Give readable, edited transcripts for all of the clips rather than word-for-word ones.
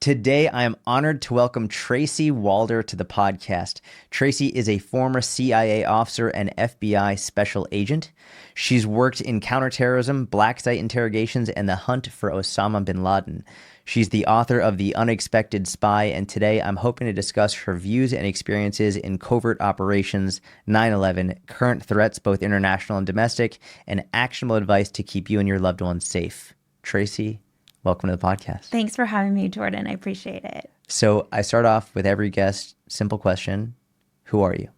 Today, I am honored to welcome Tracy Walder to the podcast. Tracy is a former CIA officer and FBI special agent. She's worked in counterterrorism, black site interrogations, and the hunt for Osama bin Laden. She's the author of The Unexpected Spy, and today I'm hoping to discuss her views and experiences in covert operations, 9/11, current threats, both international and domestic, and actionable advice to keep you and your loved ones safe. Tracy, welcome to the podcast. Thanks for having me, Jordan. I appreciate it. So I start off with every guest, simple question. Who are you?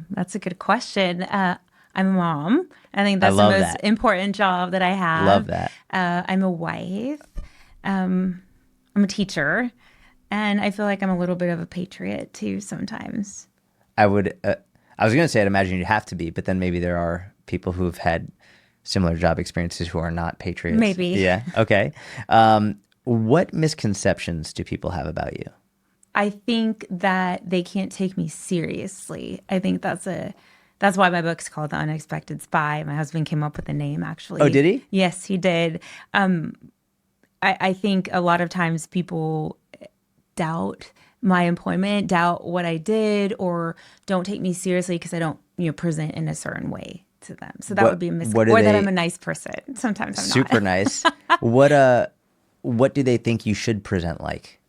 That's a good question. I'm a mom. I think that's the most important job that I have. Love that. I'm a wife. I'm a teacher. And I feel like I'm a little bit of a patriot too sometimes. I was going to say I'd imagine you'd have to be, but then maybe there are people who've had similar job experiences who are not patriots. Maybe. Yeah. Okay. What misconceptions do people have about you? I think that they can't take me seriously. I think that's why my book's called The Unexpected Spy. My husband came up with the name, actually. Oh, did he? Yes, he did. I think a lot of times people doubt my employment, doubt what I did, or don't take me seriously because I don't, present in a certain way to them. So that would be a misconception. Or that I'm a nice person. Sometimes I'm not. Super nice. What do they think you should present like?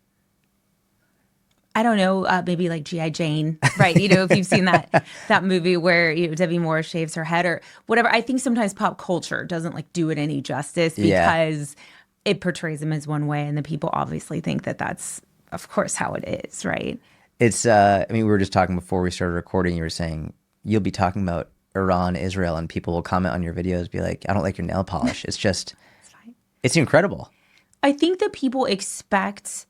I don't know, maybe like G.I. Jane, right? If you've seen that movie where Debbie Moore shaves her head or whatever. I think sometimes pop culture doesn't do it any justice because it portrays them as one way, and the people obviously think that that's, of course, how it is, right? It's, we were just talking before we started recording. You were saying you'll be talking about Iran, Israel, and people will comment on your videos, be like, I don't like your nail polish. It's just, it's incredible. I think that people expect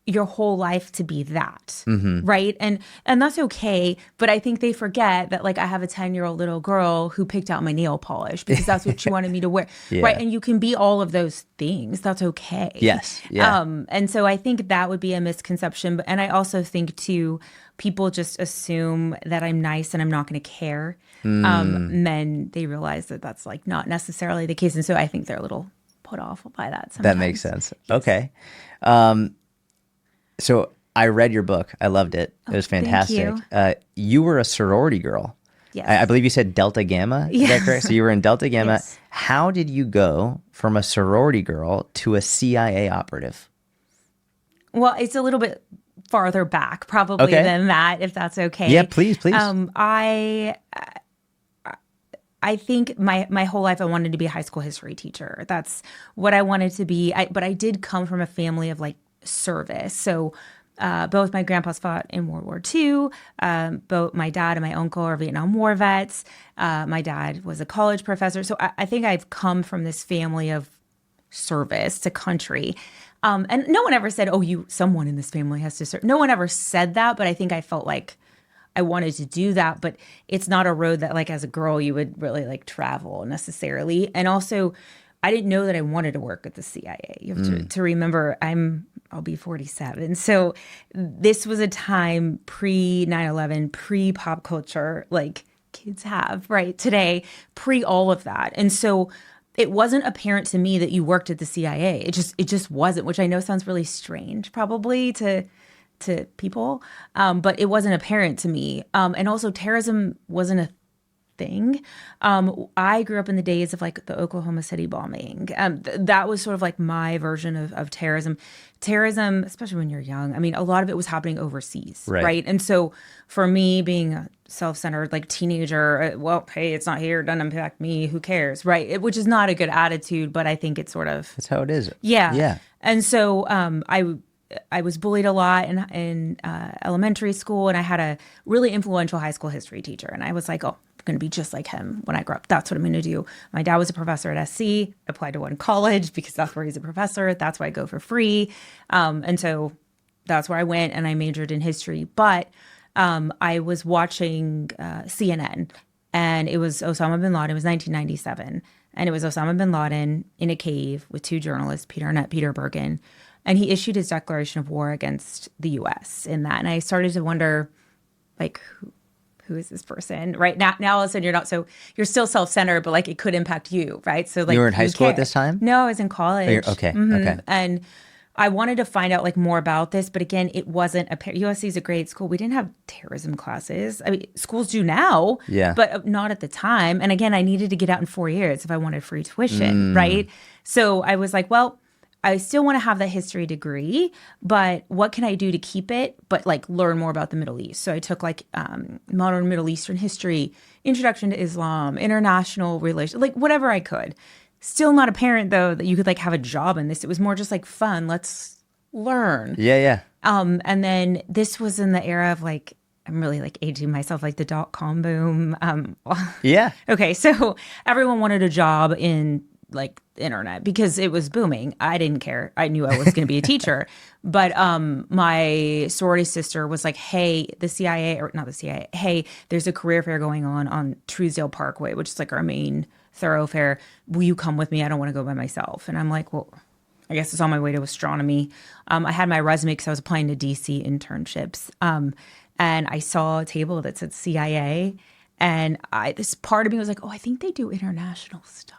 your whole life to be that, right? And that's okay, but I think they forget that I have a 10-year-old little girl who picked out my nail polish because that's what she wanted me to wear, right? And you can be all of those things. That's okay. Yes. Yeah. And so I think that would be a misconception. And I also think too, people just assume that I'm nice and I'm not going to care. Then they realize that that's not necessarily the case. And so I think they're a little put off by that sometimes. That makes sense. Yes. Okay. So I read your book. I loved it. It was fantastic. Thank you. You were a sorority girl. Yes. I believe you said Delta Gamma. Is that correct? So you were in Delta Gamma. Yes. How did you go from a sorority girl to a CIA operative? Well, it's a little bit farther back probably than that, if that's okay. Yeah, please. I think my whole life I wanted to be a high school history teacher. That's what I wanted to be. But I did come from a family of service. So both my grandpas fought in World War II. Both my dad and my uncle are Vietnam War vets. My dad was a college professor. So I think I've come from this family of service to country. And no one ever said, someone in this family has to serve. No one ever said that, but I think I felt like I wanted to do that. But it's not a road that as a girl you would really travel necessarily. And also I didn't know that I wanted to work at the CIA. You have to remember I'll be 47. So this was a time pre 9/11, pre pop culture, kids have right today, pre all of that. And so it wasn't apparent to me that you worked at the CIA. It just wasn't, which I know sounds really strange probably to people. But it wasn't apparent to me. And also terrorism wasn't a thing. I grew up in the days of the Oklahoma City bombing. That was sort of my version of terrorism. Terrorism, especially when you're young, a lot of it was happening overseas, right? And so for me, being a self-centered teenager, hey, it's not here, it doesn't impact me, who cares, right? Which is not a good attitude, but I think it's sort of... That's how it is. Yeah. And so I was bullied a lot in elementary school, and I had a really influential high school history teacher. And I was like, I'm going to be just like him when I grow up. That's what I'm going to do. My dad was a professor at SC, applied to one college because that's where he's a professor. That's why I go for free. And so that's where I went, and I majored in history. But I was watching CNN, and it was Osama bin Laden. It was 1997. And it was Osama bin Laden in a cave with two journalists, Peter Arnett, Peter Bergen. And he issued his declaration of war against the U.S. in that. And I started to wonder, who is this person? Right now all of a sudden you're still self-centered, but it could impact you, right? So you were in high school at this time? No, I was in college. Okay. Okay. And I wanted to find out like more about this, but again, it wasn't USC is a great school. We didn't have terrorism classes. I mean, schools do now, Yeah. but not at the time. And again, I needed to get out in 4 years if I wanted free tuition, right? So I was like, well, I still want to have that history degree, but what can I do to keep it, but like learn more about the Middle East? So I took like modern Middle Eastern history, introduction to Islam, international relations, like whatever I could. Still not apparent though that you could like have a job in this. It was more just like fun. Let's learn. Yeah. And then this was in the era of like, I'm really like aging myself, like the .com boom. Yeah. Okay, so everyone wanted a job in like the internet because it was booming. I didn't care. I knew I was going to be a teacher. But my sorority sister was like, hey, the CIA, or not the CIA, hey, there's a career fair going on Truesdale Parkway, which is like our main thoroughfare. Will you come with me? I don't want to go by myself. And I'm like, well, I guess it's on my way to astronomy. I had my resume because I was applying to DC internships. And I saw a table that said CIA. And this part of me was like, oh, I think they do international stuff.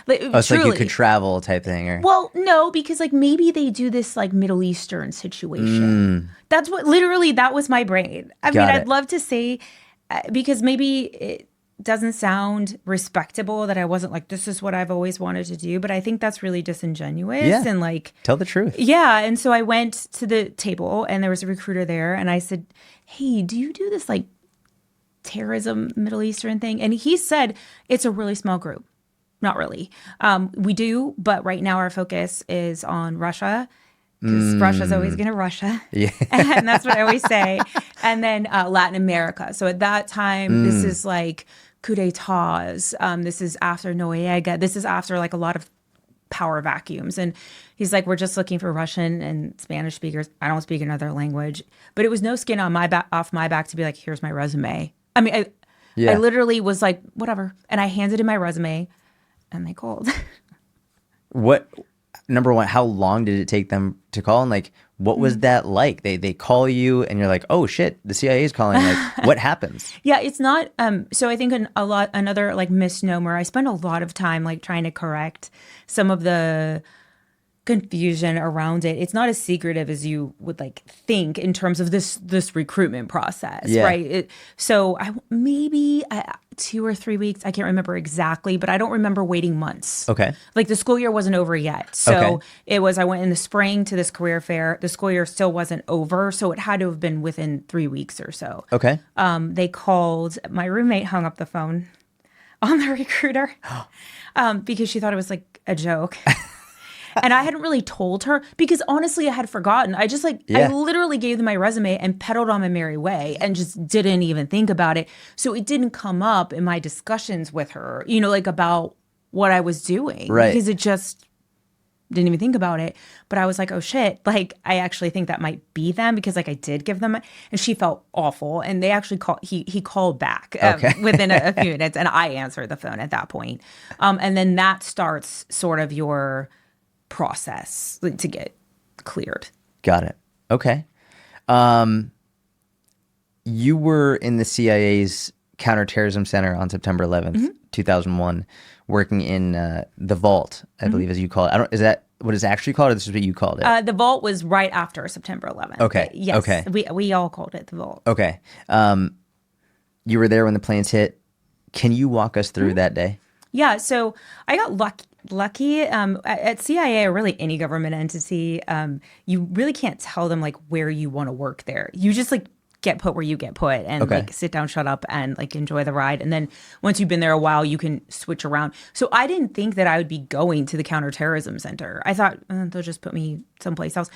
Like, Oh, it's like you could travel type thing, or well, no, because like maybe they do this like Middle Eastern situation. That's what literally that was my brain. I mean, I'd love to say because maybe it doesn't sound respectable that I wasn't like this is what I've always wanted to do, but I think that's really disingenuous and like tell the truth. Yeah, and so I went to the table and there was a recruiter there, and I said, "Hey, do you do this like terrorism Middle Eastern thing?" And he said, "It's a really small group." Not really. We do, but right now our focus is on Russia because Russia's always going to Russia. Yeah. And that's what I always say. And then Latin America. So at that time, this is like coup d'etats. This is after Noriega. This is after like a lot of power vacuums. And he's like, we're just looking for Russian and Spanish speakers. I don't speak another language. But it was no skin on my off my back to be like, here's my resume. I mean, I literally was like, whatever. And I handed in my resume. And they called. What, number one, how long did it take them to call? And like, what was that like? They call you and you're like, oh shit, the CIA is calling. Like, what happens? Yeah, it's not. So I think another like misnomer. I spend a lot of time like trying to correct some of the confusion around it. It's not as secretive as you would like think in terms of this recruitment process, right? So maybe 2 or 3 weeks. I can't remember exactly, but I don't remember waiting months. Okay. Like the school year wasn't over yet. So it was, I went in the spring to this career fair. The school year still wasn't over. So it had to have been within 3 weeks or so. Okay. They called, my roommate hung up the phone on the recruiter because she thought it was like a joke. And I hadn't really told her because honestly, I had forgotten. I just I literally gave them my resume and pedaled on my merry way and just didn't even think about it. So it didn't come up in my discussions with her, like about what I was doing. Right. Because it just didn't even think about it. But I was like, oh shit, like I actually think that might be them because like I did give them, and she felt awful. And they actually called, he called back within a few minutes, and I answered the phone at that point. And then that starts sort of your process to get cleared. Got it. Okay. You were in the CIA's counterterrorism center on September 11th, 2001, working in the vault, I believe, as you call it. Is that what it's actually called, or this is what you called it? The vault was right after September 11th. Okay. Yes. Okay. We all called it the vault. Okay. You were there when the planes hit. Can you walk us through that day? Yeah. So I got lucky at CIA, or really any government entity. You really can't tell them like where you want to work there. You just like get put where you get put and like sit down, shut up, and like enjoy the ride. And then once you've been there a while, you can switch around. So I didn't think that I would be going to the counterterrorism center. I thought they'll just put me someplace else.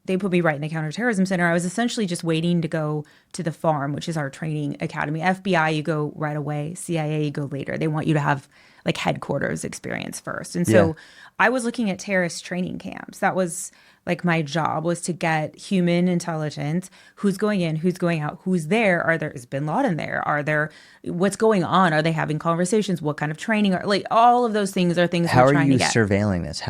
They put me right in the counterterrorism center. I was essentially just waiting to go to the farm, which is our training academy. FBI, you go right away. CIA, you go later. They want you to have like headquarters experience first. And so I was looking at terrorist training camps. That was like my job, was to get human intelligence. Who's going in, who's going out, who's there? Is Bin Laden there? What's going on? Are they having conversations? What kind of training? Like all of those things are things we're trying to get. How are you surveilling this?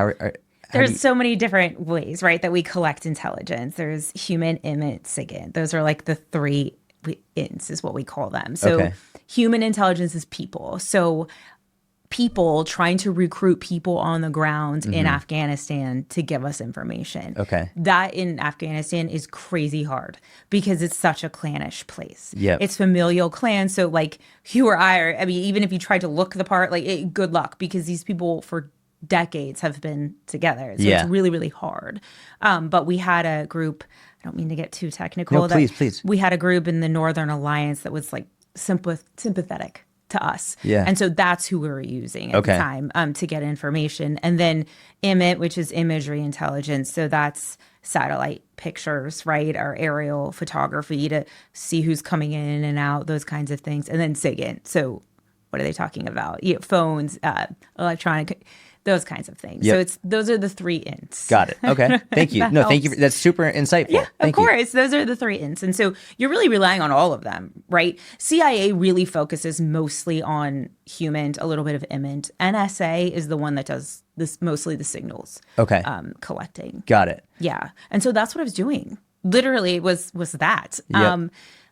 There's so many different ways, right, that we collect intelligence. There's human, image, SIGINT. Those are like the 3 INTs is what we call them. So human intelligence is people. So people trying to recruit people on the ground in Afghanistan to give us information. Okay. That in Afghanistan is crazy hard because it's such a clannish place. Yep. It's familial clans. So like you or I mean, even if you tried to look the part, like good luck because these people for decades have been together. So it's really, really hard. But we had a group, I don't mean to get too technical. No, please. We had a group in the Northern Alliance that was like sympathetic to us. Yeah. And so that's who we were using at the time to get information. And then IMIT, which is imagery intelligence. So that's satellite pictures, right? Or aerial photography to see who's coming in and out, those kinds of things. And then SIGINT. So what are they talking about? Phones, electronic, those kinds of things. Yep. So those are the 3 ints. Got it. Okay. Thank you. No, thank you. That's super insightful. Yeah, Thank of course. Those are the 3 ints. And so you're really relying on all of them, right? CIA really focuses mostly on human, a little bit of image. NSA is the one that does this mostly the signals. Okay. Collecting. Got it. Yeah. And so that's what I was doing. Literally it was that. Yep.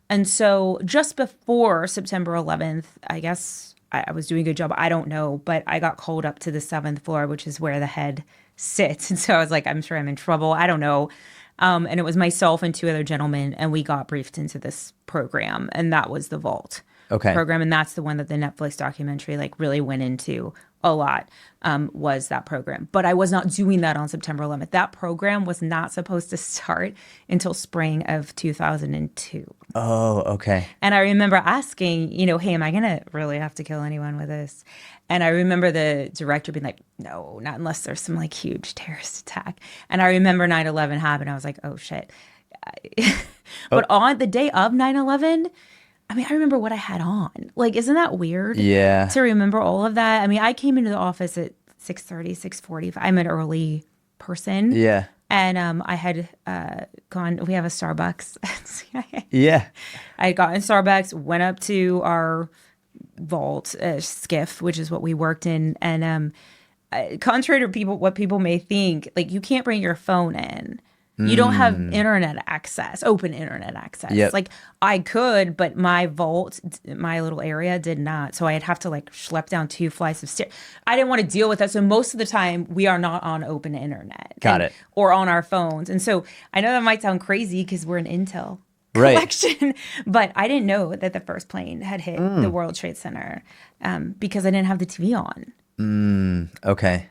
And so just before September 11th, I guess I was doing a good job. I don't know, but I got called up to the 7th floor, which is where the head sits. And so I was like, I'm sure I'm in trouble. I don't know. And it was myself and 2 other gentlemen, and we got briefed into this program, and that was the Vault program. And that's the one that the Netflix documentary like really went into a lot, was that program. But I was not doing that on September 11th. That program was not supposed to start until spring of 2002. Oh, okay. And I remember asking, hey, am I going to really have to kill anyone with this? And I remember the director being like, no, not unless there's some like huge terrorist attack. And I remember 9/11 happened. I was like, oh, shit. But on the day of 9/11, I mean, I remember what I had on. Like, isn't that weird? Yeah. To remember all of that. I mean, I came into the office at 6:30, 6:45. I'm an early person. Yeah. And I had gone, we have a Starbucks at CIA. Yeah. I had gotten Starbucks, went up to our vault, skiff, which is what we worked in. And contrary to what people may think, like you can't bring your phone in. You don't have internet access, open internet access. Yep. Like I could, but my vault, my little area did not. So I'd have to like schlep down 2 flights of stairs. I didn't want to deal with that. So most of the time we are not on open internet. Got it. Or on our phones. And so I know that might sound crazy because we're an intel Right. collection, but I didn't know that the first plane had hit the World Trade Center because I didn't have the TV on. Okay.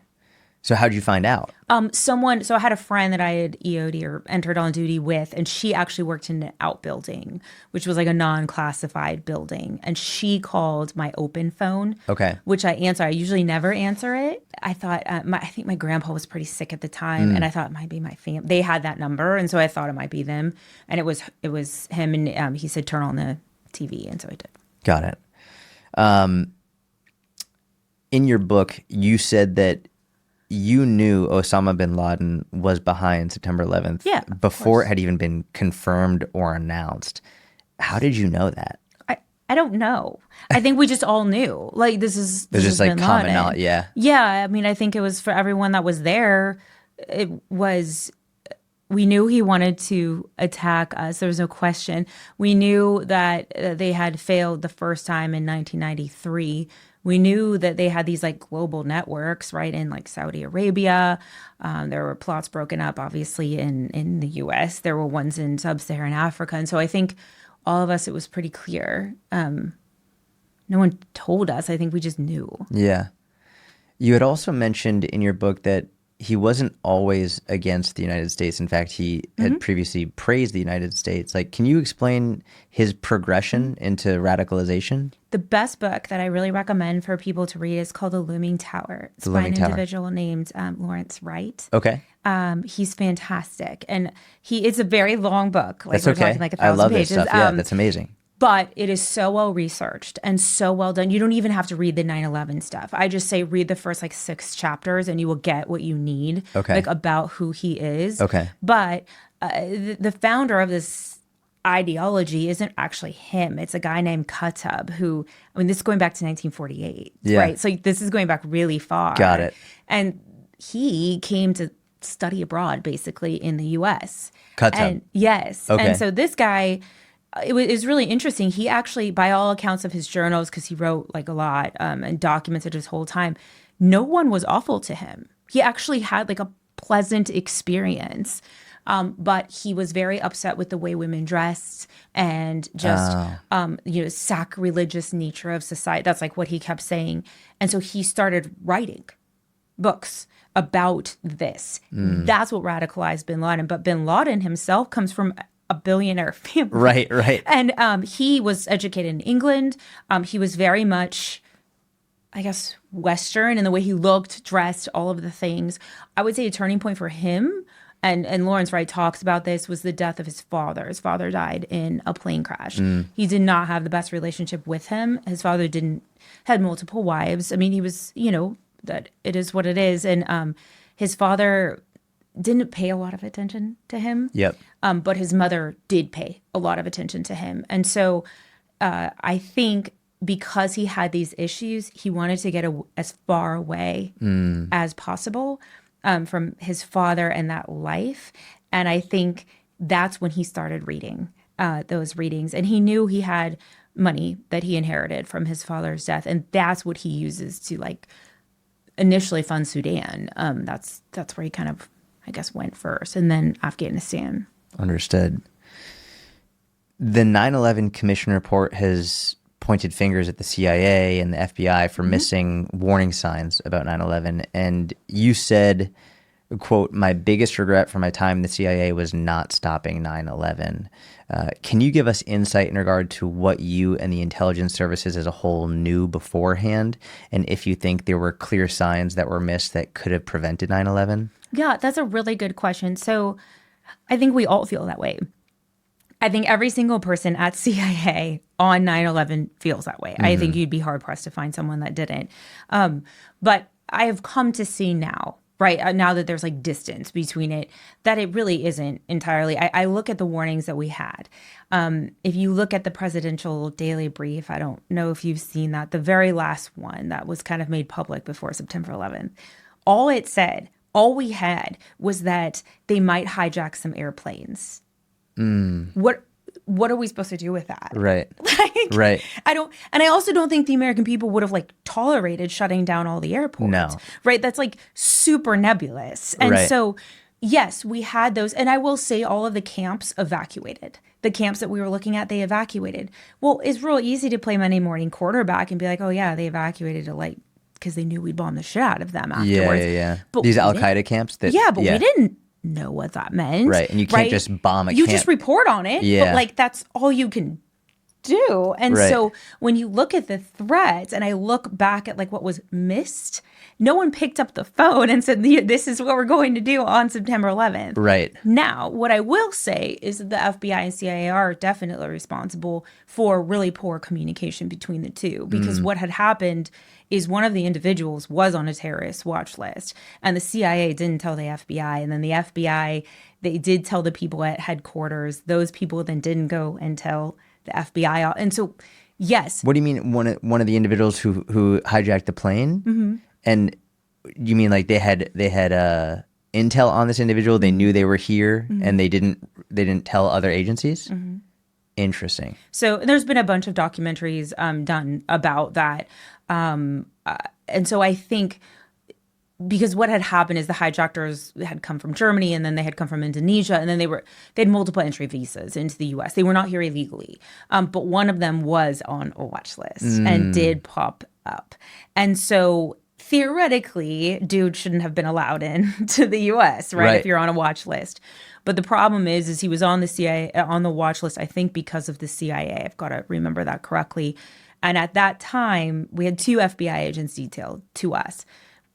So how'd you find out? So I had a friend that I had EOD or entered on duty with, and she actually worked in an outbuilding, which was like a non-classified building. And she called my open phone, which I answer. I usually never answer it. I thought, I think my grandpa was pretty sick at the time, and I thought it might be my family. They had that number, and so I thought it might be them. And it was him, and he said, turn on the TV, and so I did. Got it. In your book, you said that you knew Osama bin Laden was behind September 11th before it had even been confirmed or announced. How did you know that? I don't know. I think we just all knew. Like this is just like bin common Laden. knowledge. Yeah. Yeah. I mean, I think it was for everyone that was there. We knew he wanted to attack us. There was no question. We knew that they had failed the first time in 1993. We knew that they had these like global networks, right, in like Saudi Arabia. There were plots broken up, obviously, in the U.S. There were ones in sub-Saharan Africa. And so I think all of us, it was pretty clear. No one told us. I think we just knew. Yeah. You had also mentioned in your book that he wasn't always against the United States. In fact, he had previously praised the United States. Like, can you explain his progression into radicalization? The best book that I really recommend for people to read is called The Looming Tower. It's by an individual named Lawrence Wright. Okay. He's fantastic. And it's a very long book. Like That's okay. Talking like 1,000 pages. This stuff. Yeah, that's amazing. But it is so well researched and so well done. You don't even have to read the 9/11 stuff. I just say read the first like 6 chapters and you will get what you need like about who he is. Okay. But the founder of this ideology isn't actually him. It's a guy named Qutb who, I mean, this is going back to 1948, right? So this is going back really far. Got it. And he came to study abroad basically in the U.S. Qutb. And yes. Okay. And so this guy it was really interesting. He actually, by all accounts of his journals, because he wrote like a lot and documented his whole time, no one was awful to him. He actually had like a pleasant experience. But he was very upset with the way women dressed and just, sacrilegious nature of society. That's like what he kept saying. And so he started writing books about this. That's what radicalized bin Laden. But bin Laden himself comes from a billionaire family. Right. And he was educated in England. He was very much, I guess, Western in the way he looked, dressed, all of the things. I would say a turning point for him, and Lawrence Wright talks about this, was the death of his father. His father died in a plane crash. He did not have the best relationship with him. His father had multiple wives. I mean, he was, that it is what it is. And his father didn't pay a lot of attention to him. Yep. But his mother did pay a lot of attention to him. And so I think because he had these issues, he wanted to get as far away as possible from his father and that life. And I think that's when he started reading those readings. And he knew he had money that he inherited from his father's death. And that's what he uses to like initially fund Sudan. That's where he kind of, I guess, went first. And then Afghanistan. Understood. The 9/11 Commission report has pointed fingers at the CIA and the FBI for missing warning signs about 9/11. And you said, quote, "My biggest regret from my time in the CIA was not stopping 9/11. Can you give us insight in regard to what you and the intelligence services as a whole knew beforehand? And if you think there were clear signs that were missed that could have prevented 9/11? Yeah, that's a really good question. So I think we all feel that way. I think every single person at CIA on 9/11 feels that way. I think you'd be hard pressed to find someone that didn't. But I have come to see now, right, now that there's like distance between it, that it really isn't entirely. I look at the warnings that we had. If you look at the presidential daily brief, I don't know if you've seen that, the very last one that was kind of made public before September 11th, all it said, all we had was that they might hijack some airplanes. What are we supposed to do with that? Right. Like, Right. I also don't think the American people would have like tolerated shutting down all the airports. No. Right. That's like super nebulous. And Right. so, yes, we had those. And I will say all of the camps evacuated. The camps that we were looking at, they evacuated. Well, it's real easy to play Monday morning quarterback and be like, oh, yeah, they evacuated to like, because they knew we'd bomb the shit out of them afterwards. Yeah. But these Al-Qaeda camps? But we didn't know what that meant. Right. And you can't just bomb a camp. You just report on it. Yeah. But like that's all you can do. And so when you look at the threats and I look back at like what was missed, no one picked up the phone and said, this is what we're going to do on September 11th. Right. Now, what I will say is that the FBI and CIA are definitely responsible for really poor communication between the two, because what had happened is one of the individuals was on a terrorist watch list and the CIA didn't tell the FBI. And then the FBI, they did tell the people at headquarters. Those people then didn't go and tell the FBI. And so, yes. What do you mean one of the individuals who hijacked the plane? And you mean like they had intel on this individual? They knew they were here and they didn't tell other agencies? Interesting. So there's been a bunch of documentaries done about that. And so I think because what had happened is the hijackers had come from Germany and then they had come from Indonesia and then they had multiple entry visas into the US. They were not here illegally. But one of them was on a watch list and did pop up. And so theoretically, dude shouldn't have been allowed in to the US, right? If you're on a watch list. But the problem is he was on the CIA, on the watch list, I think because of the CIA. I've got to remember that correctly. And at that time, we had 2 FBI agents detailed to us.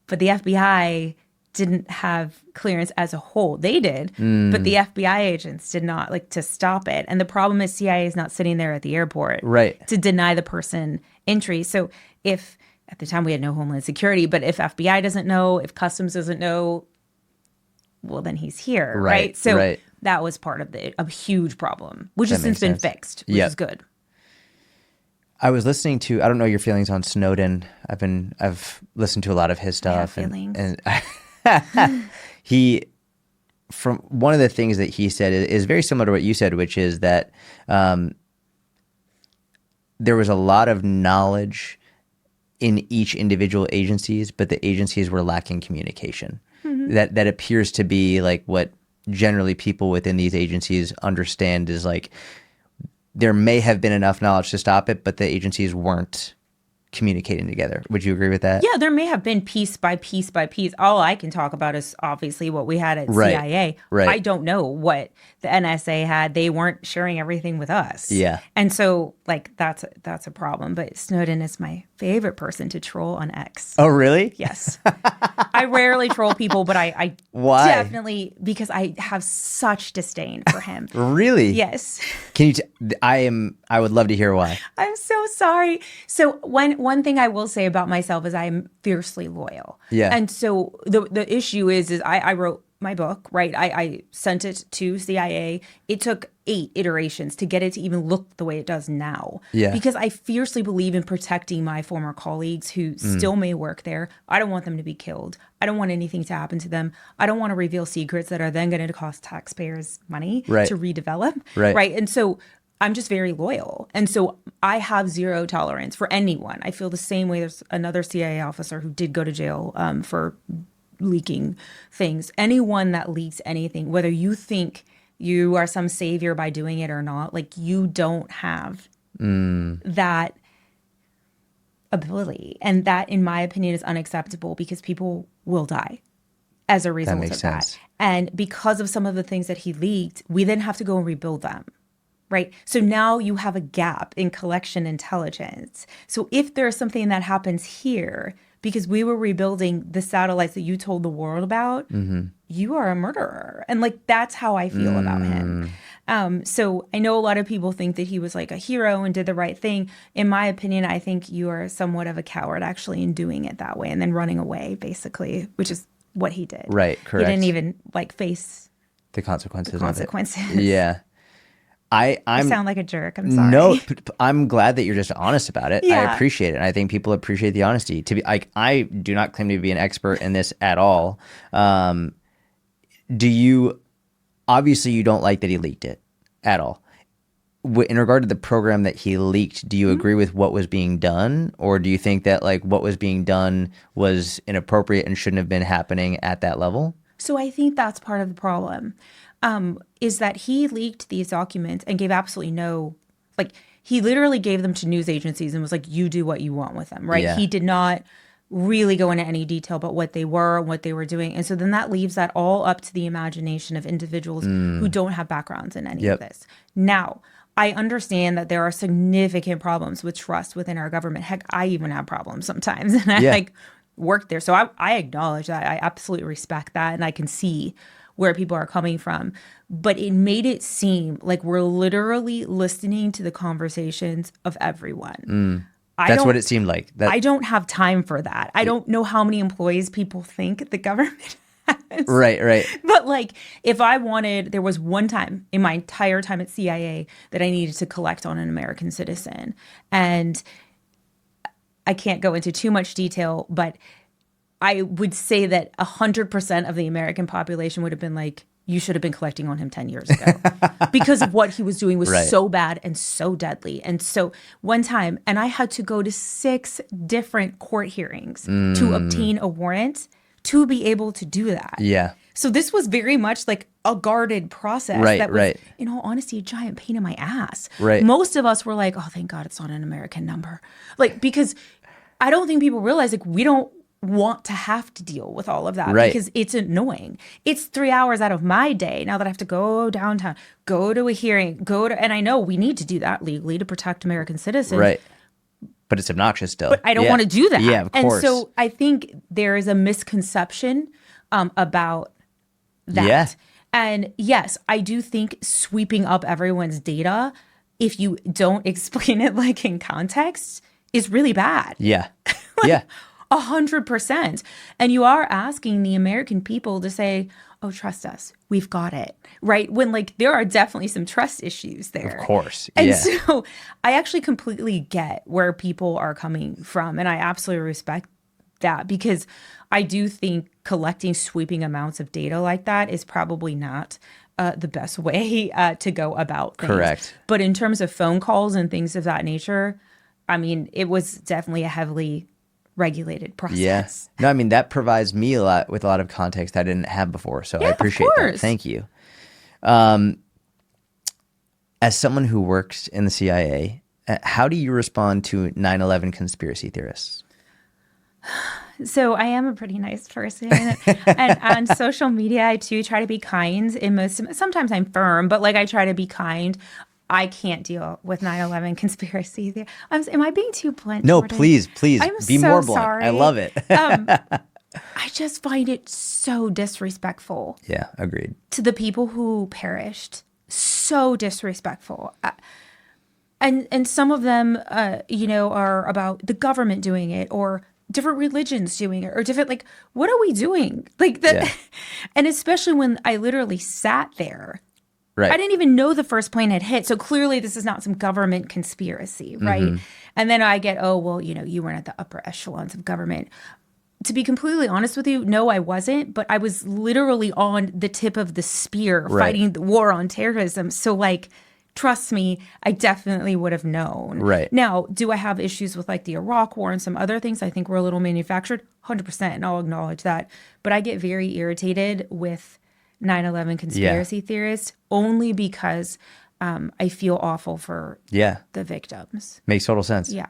But the FBI didn't have clearance as a whole. They did, but the FBI agents did not, like, to stop it. And the problem is CIA is not sitting there at the airport to deny the person entry. So if, at the time we had no Homeland Security, but if FBI doesn't know, if Customs doesn't know, well, then he's here, right? So that was part of a huge problem, which has since been fixed, which is good. I was listening to, I don't know your feelings on Snowden. I've listened to a lot of his stuff. And from one of the things that he said is very similar to what you said, which is that there was a lot of knowledge in each individual agencies, but the agencies were lacking communication. That appears to be like what generally people within these agencies understand is like there may have been enough knowledge to stop it, but the agencies weren't communicating together. Would you agree with that? Yeah, there may have been piece by piece by piece. All I can talk about is obviously what we had at Right. CIA. Right. I don't know what the NSA had. They weren't sharing everything with us. Yeah. And so like that's a problem. But Snowden is my favorite person to troll on X. Oh, really? Yes. I rarely troll people, but I Why? definitely, because I have such disdain for him. Really? Yes. Can you? I would love to hear why. I'm so sorry. So one thing I will say about myself is I'm fiercely loyal. Yeah. And so the issue is I wrote my book, right? I sent it to CIA. It took 8 iterations to get it to even look the way it does now. Yeah. Because I fiercely believe in protecting my former colleagues who still may work there. I don't want them to be killed. I don't want anything to happen to them. I don't want to reveal secrets that are then going to cost taxpayers money Right. to redevelop. Right. And so I'm just very loyal. And so I have zero tolerance for anyone. I feel the same way. There's another CIA officer who did go to jail for leaking things. Anyone that leaks anything, whether you think you are some savior by doing it or not, like you don't have that ability. And that, in my opinion, is unacceptable because people will die as a result makes of that. sense. And because of some of the things that he leaked, we then have to go and rebuild them. Right. So now you have a gap in collection intelligence. So if there's something that happens here, because we were rebuilding the satellites that you told the world about, you are a murderer. And like, that's how I feel about him. So I know a lot of people think that he was like a hero and did the right thing. In my opinion, I think you are somewhat of a coward actually in doing it that way and then running away, basically, which is what he did. Right. Correct. He didn't even like face the consequences. Of consequences. it. Yeah. I sound like a jerk. I'm sorry. No, I'm glad that you're just honest about it. I Yeah. appreciate it. And I think people appreciate the honesty. To be, I do not claim to be an expert in this at all. Do you? Obviously, you don't like that he leaked it at all. In regard to the program that he leaked, do you agree with what was being done, or do you think that like what was being done was inappropriate and shouldn't have been happening at that level? So I think that's part of the problem. Is that he leaked these documents and gave absolutely no, like, he literally gave them to news agencies and was like, you do what you want with them, right? Yeah. He did not really go into any detail about what they were and what they were doing. And so then that leaves that all up to the imagination of individuals who don't have backgrounds in any of this. Now, I understand that there are significant problems with trust within our government. Heck, I even have problems sometimes. And I worked there. So I acknowledge that. I absolutely respect that. And I can see where people are coming from. But it made it seem like we're literally listening to the conversations of everyone. That's what it seemed like. I don't have time for that. I don't know how many employees people think the government has. Right. But like, if I wanted, there was one time in my entire time at CIA that I needed to collect on an American citizen. And I can't go into too much detail, but I would say that 100% of the American population would have been like, you should have been collecting on him 10 years ago because of what he was doing was so bad and so deadly. And so one time, and I had to go to 6 different court hearings to obtain a warrant to be able to do that. Yeah. So this was very much like a guarded process that was, in all honesty, a giant pain in my ass. Right. Most of us were like, oh, thank God it's not an American number. Like, because I don't think people realize, like, we don't want to have to deal with all of that because it's annoying. It's 3 hours out of my day now that I have to go downtown, go to a hearing, and I know we need to do that legally to protect American citizens. Right. But it's obnoxious still. But I don't want to do that. Yeah, of course. And so I think there is a misconception about that. Yeah. And yes, I do think sweeping up everyone's data, if you don't explain it like in context, is really bad. Yeah. Yeah. 100%. And you are asking the American people to say, oh, trust us, we've got it, right? When like there are definitely some trust issues there. Of course. And so I actually completely get where people are coming from. And I absolutely respect that because I do think collecting sweeping amounts of data like that is probably not the best way to go about things. Correct. But in terms of phone calls and things of that nature, I mean, it was definitely a heavily regulated Yeah. process. No, I mean, that provides me with a lot of context I didn't have before. So I Yeah, of appreciate that. course. Thank you. As someone who works in the CIA, how do you respond to 9/11 conspiracy theorists? So I am a pretty nice person, and on social media, I too try to be kind. Sometimes I'm firm, but like I try to be kind. I can't deal with 9/11 conspiracy. Am I being too blunt, No, Jordan? please I'm be so more blunt. I sorry. love it. I just find it so disrespectful Yeah, agreed. to the people who perished. So disrespectful. And some of them, are about the government doing it or different religions doing it or different, like, what are we doing? Like that. Yeah. And especially when I literally sat there, I Right. didn't even know the first plane had hit. So clearly this is not some government conspiracy, right? And then I get, oh, well, you weren't at the upper echelons of government. To be completely honest with you, no, I wasn't, but I was literally on the tip of the spear Right. fighting the war on terrorism. So, like, trust me, I definitely would have known. Right. Now, do I have issues with like the Iraq war and some other things? I think we're a little manufactured, 100%, and I'll acknowledge that. But I get very irritated with 9/11 conspiracy theorists only because I feel awful for Yeah. the victims. Makes total sense. Yeah.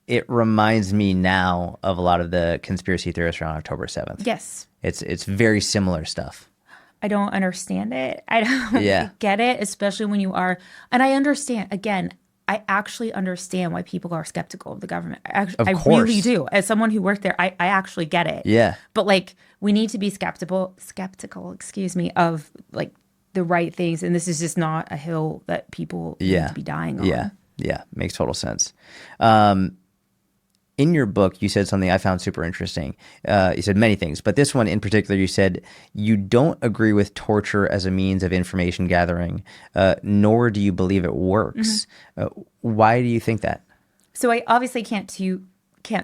It reminds me now of a lot of the conspiracy theorists around October 7th. Yes. It's very similar stuff. I don't understand it. I don't Yeah. get it, especially when you are. And I understand, again, I actually understand why people are skeptical of the government. I course. really do. As someone who worked there, I actually get it. Yeah. But like, we need to be skeptical, of like the right things. And this is just not a hill that people need to be dying on. Yeah. Yeah. Makes total sense. In your book, you said something I found super interesting. You said many things, but this one in particular, you said you don't agree with torture as a means of information gathering, nor do you believe it works. Why do you think that? So I obviously can't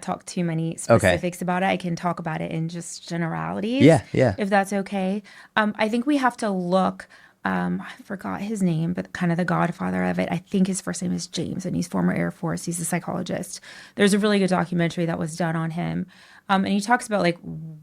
talk too many specifics about it. I can talk about it in just generalities. Yeah. If that's okay. I think we have to look. I forgot his name, but kind of the godfather of it. I think his first name is James, and he's former Air Force. He's a psychologist. There's a really good documentary that was done on him. And he talks about like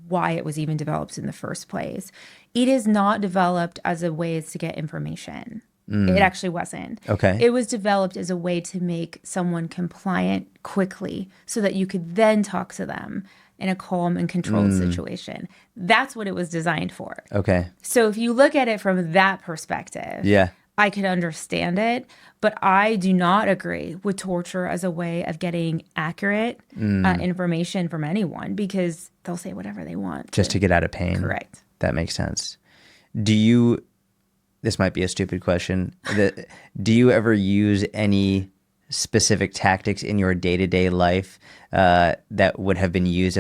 why it was even developed in the first place. It is not developed as a way to get information. It actually wasn't. Okay. It was developed as a way to make someone compliant quickly so that you could then talk to them in a calm and controlled situation. That's what it was designed for. Okay. So if you look at it from that perspective, Yeah. I can understand it, but I do not agree with torture as a way of getting accurate information from anyone because they'll say whatever they want. Just to get out of pain. Correct. That makes sense. This might be a stupid question. Do you ever use any specific tactics in your day-to-day life that would have been used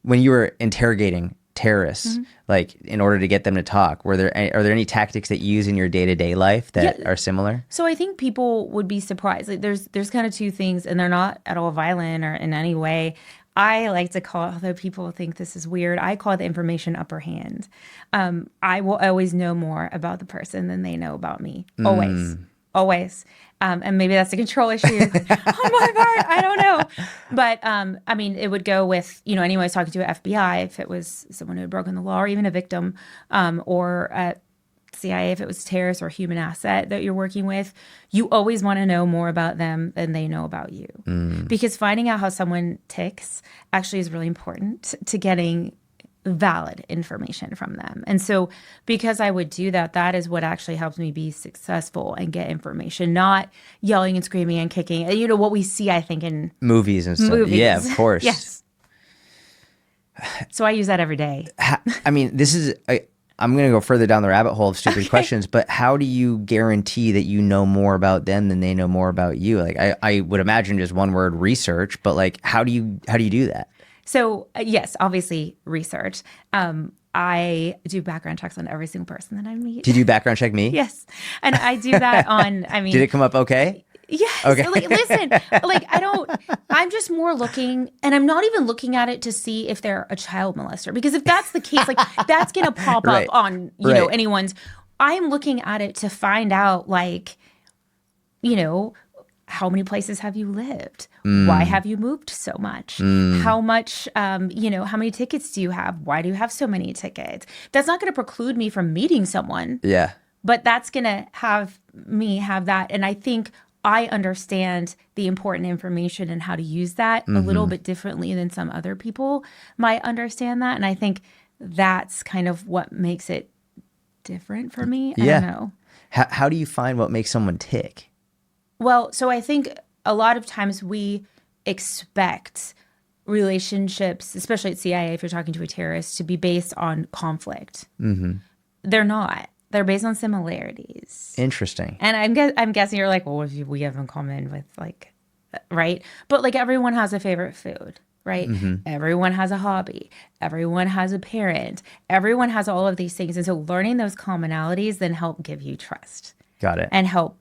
when you were interrogating terrorists, like in order to get them to talk? Are there any tactics that you use in your day-to-day life that are similar? So I think people would be surprised. Like there's kind of two things, and they're not at all violent or in any way. I like to call it, although people think this is weird, I call it the information upper hand. I will always know more about the person than they know about me. Always. And maybe that's a control issue on my part. I don't know. But I mean, it would go with, anyone I was talking to at FBI, if it was someone who had broken the law or even a victim, or at CIA, if it was terrorist or human asset that you're working with, you always want to know more about them than they know about you. Because finding out how someone ticks actually is really important to getting valid information from them. And so because I would do that, that is what actually helps me be successful and get information, not yelling and screaming and kicking. What we see, I think, in movies and stuff. Yeah, of course. Yes. So I use that every day. I mean, I'm going to go further down the rabbit hole of stupid questions, but how do you guarantee that you know more about them than they know more about you? Like, I would imagine just one word, research, but like, how do you do that? So yes, obviously research. I do background checks on every single person that I meet. Did you background check me? Yes. And I do that Did it come up okay? Yes. Okay. Listen, I'm just more looking, and I'm not even looking at it to see if they're a child molester, because if that's the case, that's going to pop Right. up on, anyone's. I'm looking at it to find out, how many places have you lived? Why have you moved so much? How much, how many tickets do you have? Why do you have so many tickets? That's not going to preclude me from meeting someone. Yeah. But that's going to have me have that. And I think I understand the important information and how to use that a little bit differently than some other people might understand that. And I think that's kind of what makes it different for me. I don't know. How do you find what makes someone tick? Well, so I think a lot of times we expect relationships, especially at CIA, if you're talking to a terrorist, to be based on conflict. They're not. They're based on similarities. Interesting. And I'm guessing you're like, well, what do we have in common with, like, right? But like everyone has a favorite food, right? Everyone has a hobby. Everyone has a parent. Everyone has all of these things. And so learning those commonalities then help give you trust. Got it. And help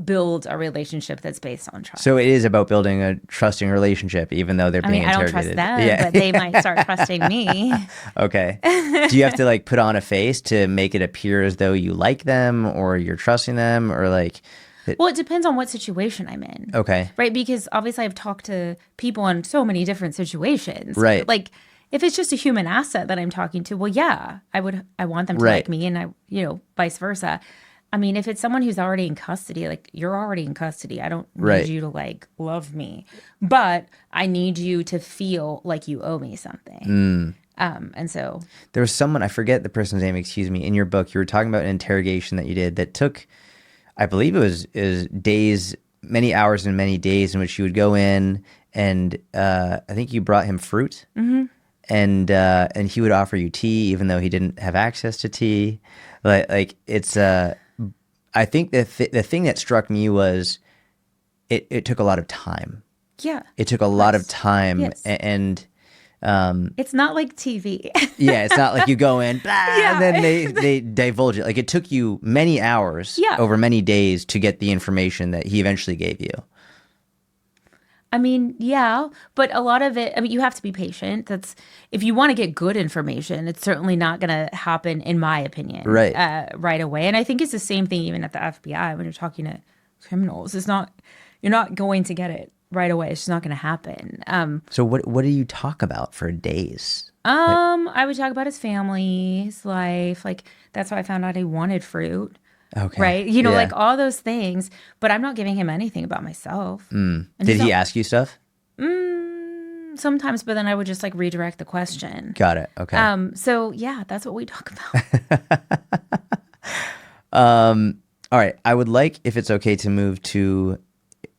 build a relationship that's based on trust. So it is about building a trusting relationship, even though they're being interrogated. I don't trust them, but they might start trusting me. Okay. Do you have to like put on a face to make it appear as though you like them or you're trusting them or like? Well, it depends on what situation I'm in. Okay. Right. Because obviously I've talked to people in so many different situations. Right. Like if it's just a human asset that I'm talking to, well, yeah, I want them to like me and vice versa. I mean, if it's someone who's already in custody, like you're already in custody, I don't need you to like love me, but I need you to feel like you owe me something. And so there was someone, I forget the person's name, excuse me, in your book, you were talking about an interrogation that you did that took, I believe is days, many hours and many days in which you would go in and I think you brought him fruit and he would offer you tea even though he didn't have access to tea. Like it's I think the thing that struck me was it took a lot of time. Yeah. It took a lot of time. Yes. And it's not like TV. yeah, it's not like you go in and then they divulge it. Like it took you many hours over many days to get the information that he eventually gave you. I mean, yeah, but a lot of it, I mean, you have to be patient. If you want to get good information, it's certainly not going to happen, in my opinion, right away. And I think it's the same thing even at the FBI when you're talking to criminals. You're not going to get it right away. It's just not going to happen. So what do you talk about for days? I would talk about his family, his life. Like, that's how I found out he wanted fruit. Okay. Right? Like all those things. But I'm not giving him anything about myself. Did he ask you stuff? Sometimes, but then I would just like redirect the question. Got it. Okay. So yeah, that's what we talk about. All right. I would like, if it's okay, to move to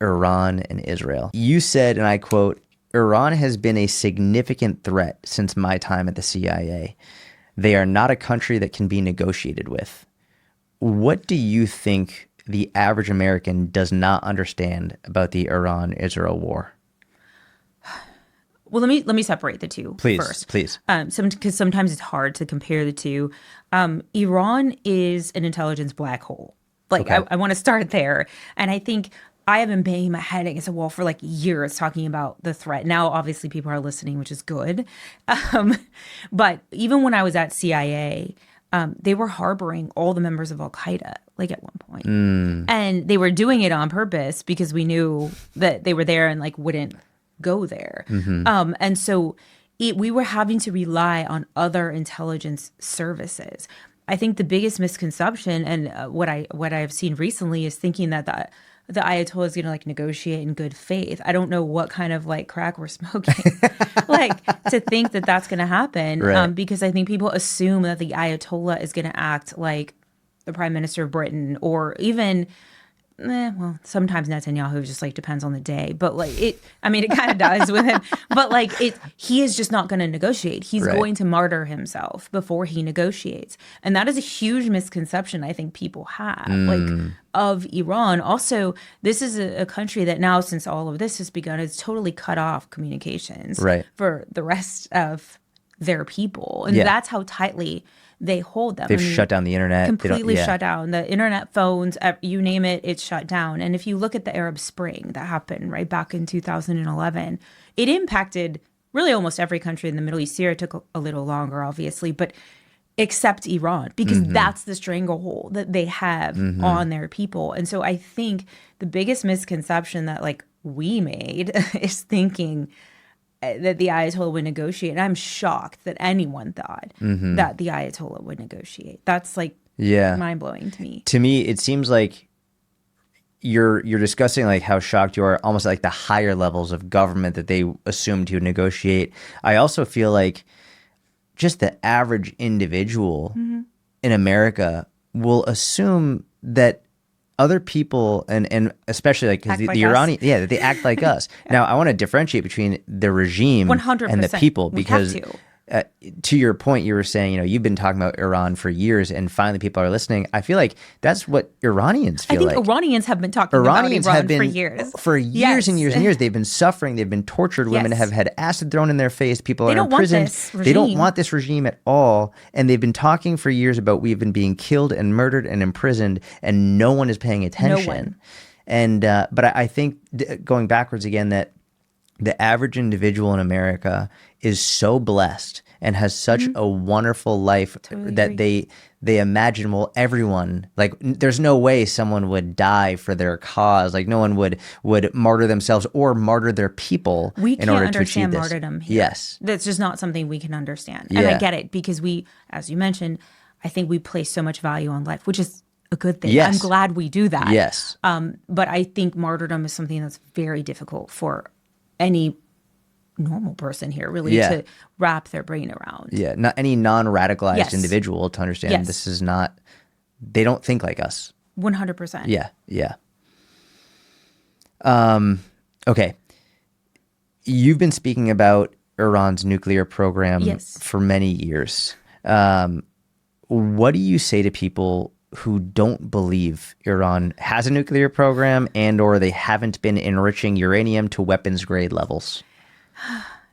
Iran and Israel. You said, and I quote, "Iran has been a significant threat since my time at the CIA. They are not a country that can be negotiated with." What do you think the average American does not understand about the Iran-Israel war? Well, let me separate the two first. Please. Because sometimes it's hard to compare the two. Iran is an intelligence black hole. Like, okay. I want to start there. And I think I have been banging my head against a wall for like years talking about the threat. Now, obviously, people are listening, which is good. But even when I was at CIA, they were harboring all the members of Al-Qaeda, like at one point. And they were doing it on purpose because we knew that they were there and like wouldn't go there. And so we were having to rely on other intelligence services. I think the biggest misconception and what I've seen recently is thinking that the Ayatollah is going to like negotiate in good faith. I don't know what kind of like crack we're smoking, like to think that that's going to happen. Right. Because I think people assume that the Ayatollah is going to act like the Prime Minister of Britain or even, well, sometimes Netanyahu just like depends on the day, but like it kind of does with him, but like he is just not going to negotiate. He's going to martyr himself before he negotiates. And that is a huge misconception I think people have like of Iran. Also, this is a country that now, since all of this has begun, has totally cut off communications for the rest of their people. And that's how tightly they hold them. They've shut down the internet. Completely shut down. The internet, phones, you name it, it's shut down. And if you look at the Arab Spring that happened right back in 2011, it impacted really almost every country in the Middle East. Syria took a little longer, obviously, but except Iran, because that's the stranglehold that they have on their people. And so I think the biggest misconception that like we made is thinking that the Ayatollah would negotiate. And I'm shocked that anyone thought that the Ayatollah would negotiate. That's like mind blowing to me. To me, it seems like you're discussing like how shocked you are, almost like the higher levels of government that they assumed he would negotiate. I also feel like just the average individual in America will assume that other people, and especially like because the Iranian, that they act like us. Now, I want to differentiate between the regime 100%. and the people, because we have to. To your point, you were saying, you've been talking about Iran for years, and finally people are listening. I feel like that's what Iranians feel like. I think Iranians have been talking about Iran for years. For years and years and years. They've been suffering. They've been tortured. Women have had acid thrown in their face. People are imprisoned. They don't want this regime at all. And they've been talking for years about we've been being killed and murdered and imprisoned, and no one is paying attention. No one. And but I think going backwards again, that the average individual in America is so blessed and has such a wonderful life that they imagine, well, everyone, like, there's no way someone would die for their cause. Like, no one would martyr themselves or martyr their people in order to achieve this. We can't understand martyrdom here. Yes. That's just not something we can understand. And I get it, because we, as you mentioned, I think we place so much value on life, which is a good thing. Yes. I'm glad we do that. Yes. But I think martyrdom is something that's very difficult for any normal person here really to wrap their brain around. Yeah, not any non-radicalized individual to understand this is not, they don't think like us. 100%. Yeah. Okay. You've been speaking about Iran's nuclear program for many years. What do you say to people who don't believe Iran has a nuclear program and or they haven't been enriching uranium to weapons grade levels?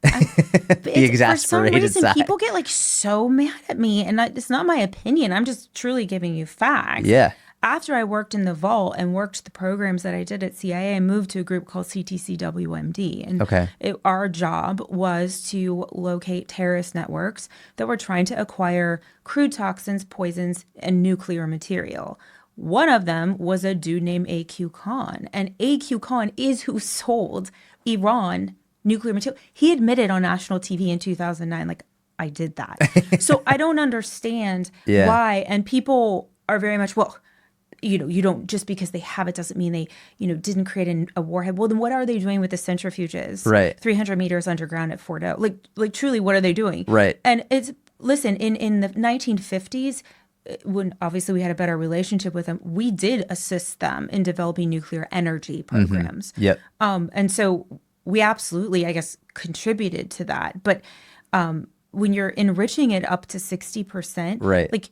The exasperated for some reason, side. people get like so mad at me, and it's not my opinion. I'm just truly giving you facts. Yeah. After I worked in the vault and worked the programs that I did at CIA, I moved to a group called CTCWMD. And our job was to locate terrorist networks that were trying to acquire crude toxins, poisons, and nuclear material. One of them was a dude named A.Q. Khan. And A.Q. Khan is who sold Iran nuclear material. He admitted on national TV in 2009, like, I did that. So I don't understand why. And people are very much, well, you don't, just because they have it doesn't mean they, didn't create a warhead. Well, then what are they doing with the centrifuges? Right. 300 meters underground at Fordo. Like truly, what are they doing? Right. And listen, in the 1950s, when obviously we had a better relationship with them, we did assist them in developing nuclear energy programs. Yep. And so we absolutely, I guess, contributed to that. But when you're enriching it up to 60%, like,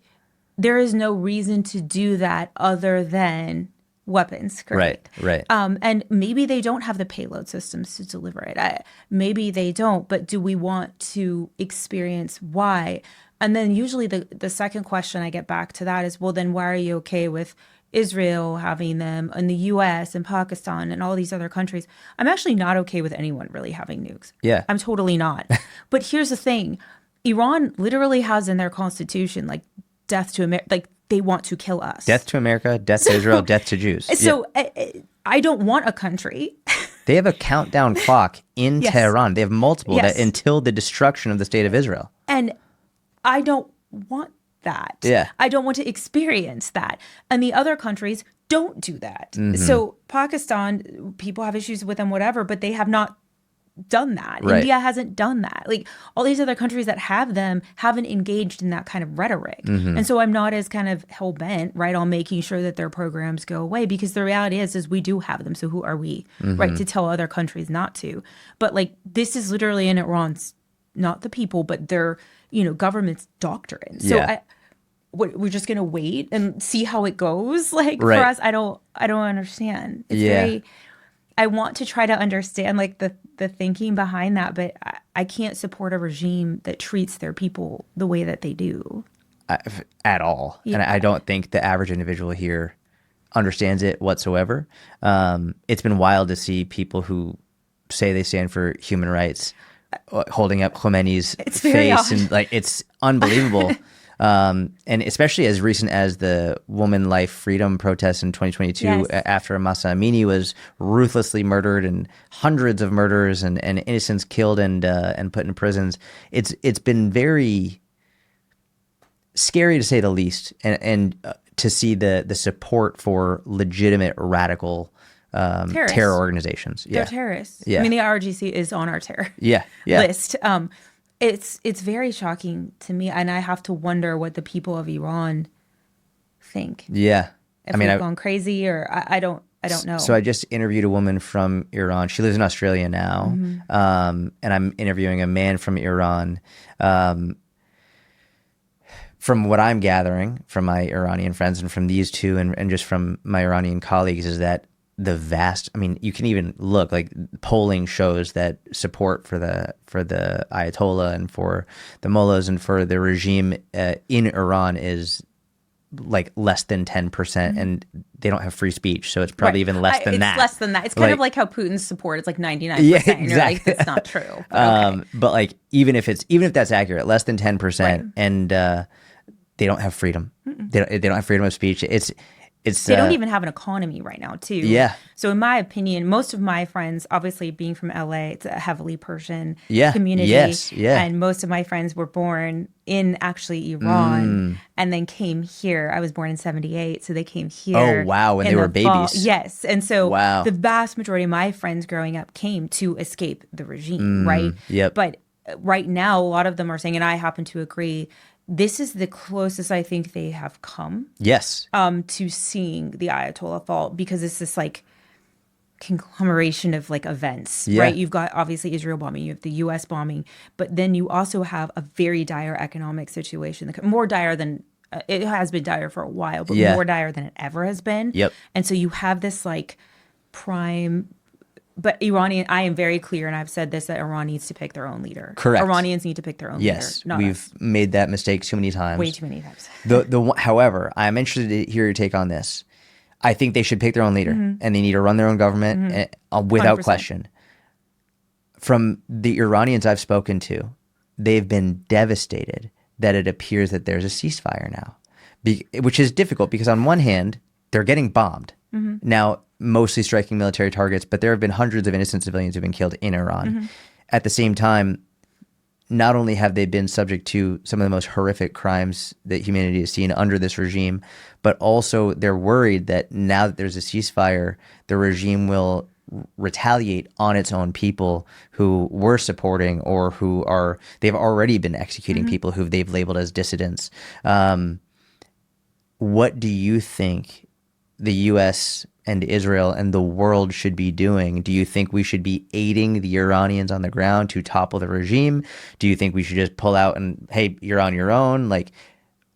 there is no reason to do that other than weapons, correct? Right. And maybe they don't have the payload systems to deliver it. Maybe they don't, but do we want to experience why? And then usually the second question I get back to that is, well, then why are you okay with Israel having them, and the U.S. and Pakistan and all these other countries? I'm actually not okay with anyone really having nukes. Yeah. I'm totally not. But here's the thing. Iran literally has in their constitution, like, death to America. Like, they want to kill us. Death to America, death to Israel, death to Jews. So I don't want a country. They have a countdown clock in Tehran. They have multiple that until the destruction of the state of Israel. And I don't want that. Yeah. I don't want to experience that. And the other countries don't do that. So Pakistan, people have issues with them, whatever, but they have not done that. Right. India hasn't done that. Like, all these other countries that have them haven't engaged in that kind of rhetoric. And so I'm not as kind of hell-bent, right, on making sure that their programs go away, because the reality is we do have them. So who are we, right, to tell other countries not to? But, like, this is literally in Iran's, not the people, but their, government's doctrine. So we're just going to wait and see how it goes? Like, for us, I don't understand. It's very, I want to try to understand, like, the thinking behind that, but I can't support a regime that treats their people the way that they do. At all. And I don't think the average individual here understands it whatsoever. It's been wild to see people who say they stand for human rights holding up Khomeini's face, and, like, it's unbelievable. And especially as recent as the woman life freedom protests in 2022, Yes. after Masa Amini was ruthlessly murdered and hundreds of murders and innocents killed and put in prisons. It's been very scary to say the least, and to see the support for legitimate radical terror organizations. They're terrorists. Yeah. I mean, the IRGC is on our terror Yeah. list. It's very shocking to me, and I have to wonder what the people of Iran think. Yeah. If we've gone crazy, or I don't know. So I just interviewed a woman from Iran. She lives in Australia now, and I'm interviewing a man from Iran. From what I'm gathering from my Iranian friends and from these two and just from my Iranian colleagues is that I mean, you can even look, like, polling shows that support for the Ayatollah and for the mullahs and for the regime in Iran is like less than 10%, and they don't have free speech, so it's probably even less than that. It's less than that. It's kind of like how Putin's support is like 99%. Yeah, exactly. exactly. You're like, that's not true. But, okay. But like even if that's accurate, less than 10%, and they don't have freedom. They don't have freedom of speech. They don't even have an economy right now, too. Yeah. So in my opinion, most of my friends, obviously being from LA, it's a heavily Persian community. Yes. Yeah. And most of my friends were born in actually Iran and then came here. I was born in 1978, so they came here. Oh, wow, when they were babies. Yes. And so wow. the vast majority of my friends growing up came to escape the regime, right? Yep. But right now, a lot of them are saying, and I happen to agree, this is the closest I think they have come. Yes. To seeing the Ayatollah fall, because it's this like conglomeration of like events, right? You've got obviously Israel bombing, you have the U.S. bombing, but then you also have a very dire economic situation, more dire than it has been dire for a while, but more dire than it ever has been. Yep. And so you have this like prime. But I am very clear, and I've said this, that Iran needs to pick their own leader. Correct. Iranians need to pick their own leader. Yes, we've made that mistake too many times. Way too many times. However, I'm interested to hear your take on this. I think they should pick their own leader, and they need to run their own government without 100%. Question. From the Iranians I've spoken to, they've been devastated that it appears that there's a ceasefire now, which is difficult because on one hand, they're getting bombed. Now, mostly striking military targets, but there have been hundreds of innocent civilians who've been killed in Iran. At the same time, not only have they been subject to some of the most horrific crimes that humanity has seen under this regime, but also they're worried that now that there's a ceasefire, the regime will retaliate on its own people who were supporting or they've already been executing people who they've labeled as dissidents. What do you think the U.S. and Israel and the world should be doing? Do you think we should be aiding the Iranians on the ground to topple the regime? Do you think we should just pull out and, hey, you're on your own? Like,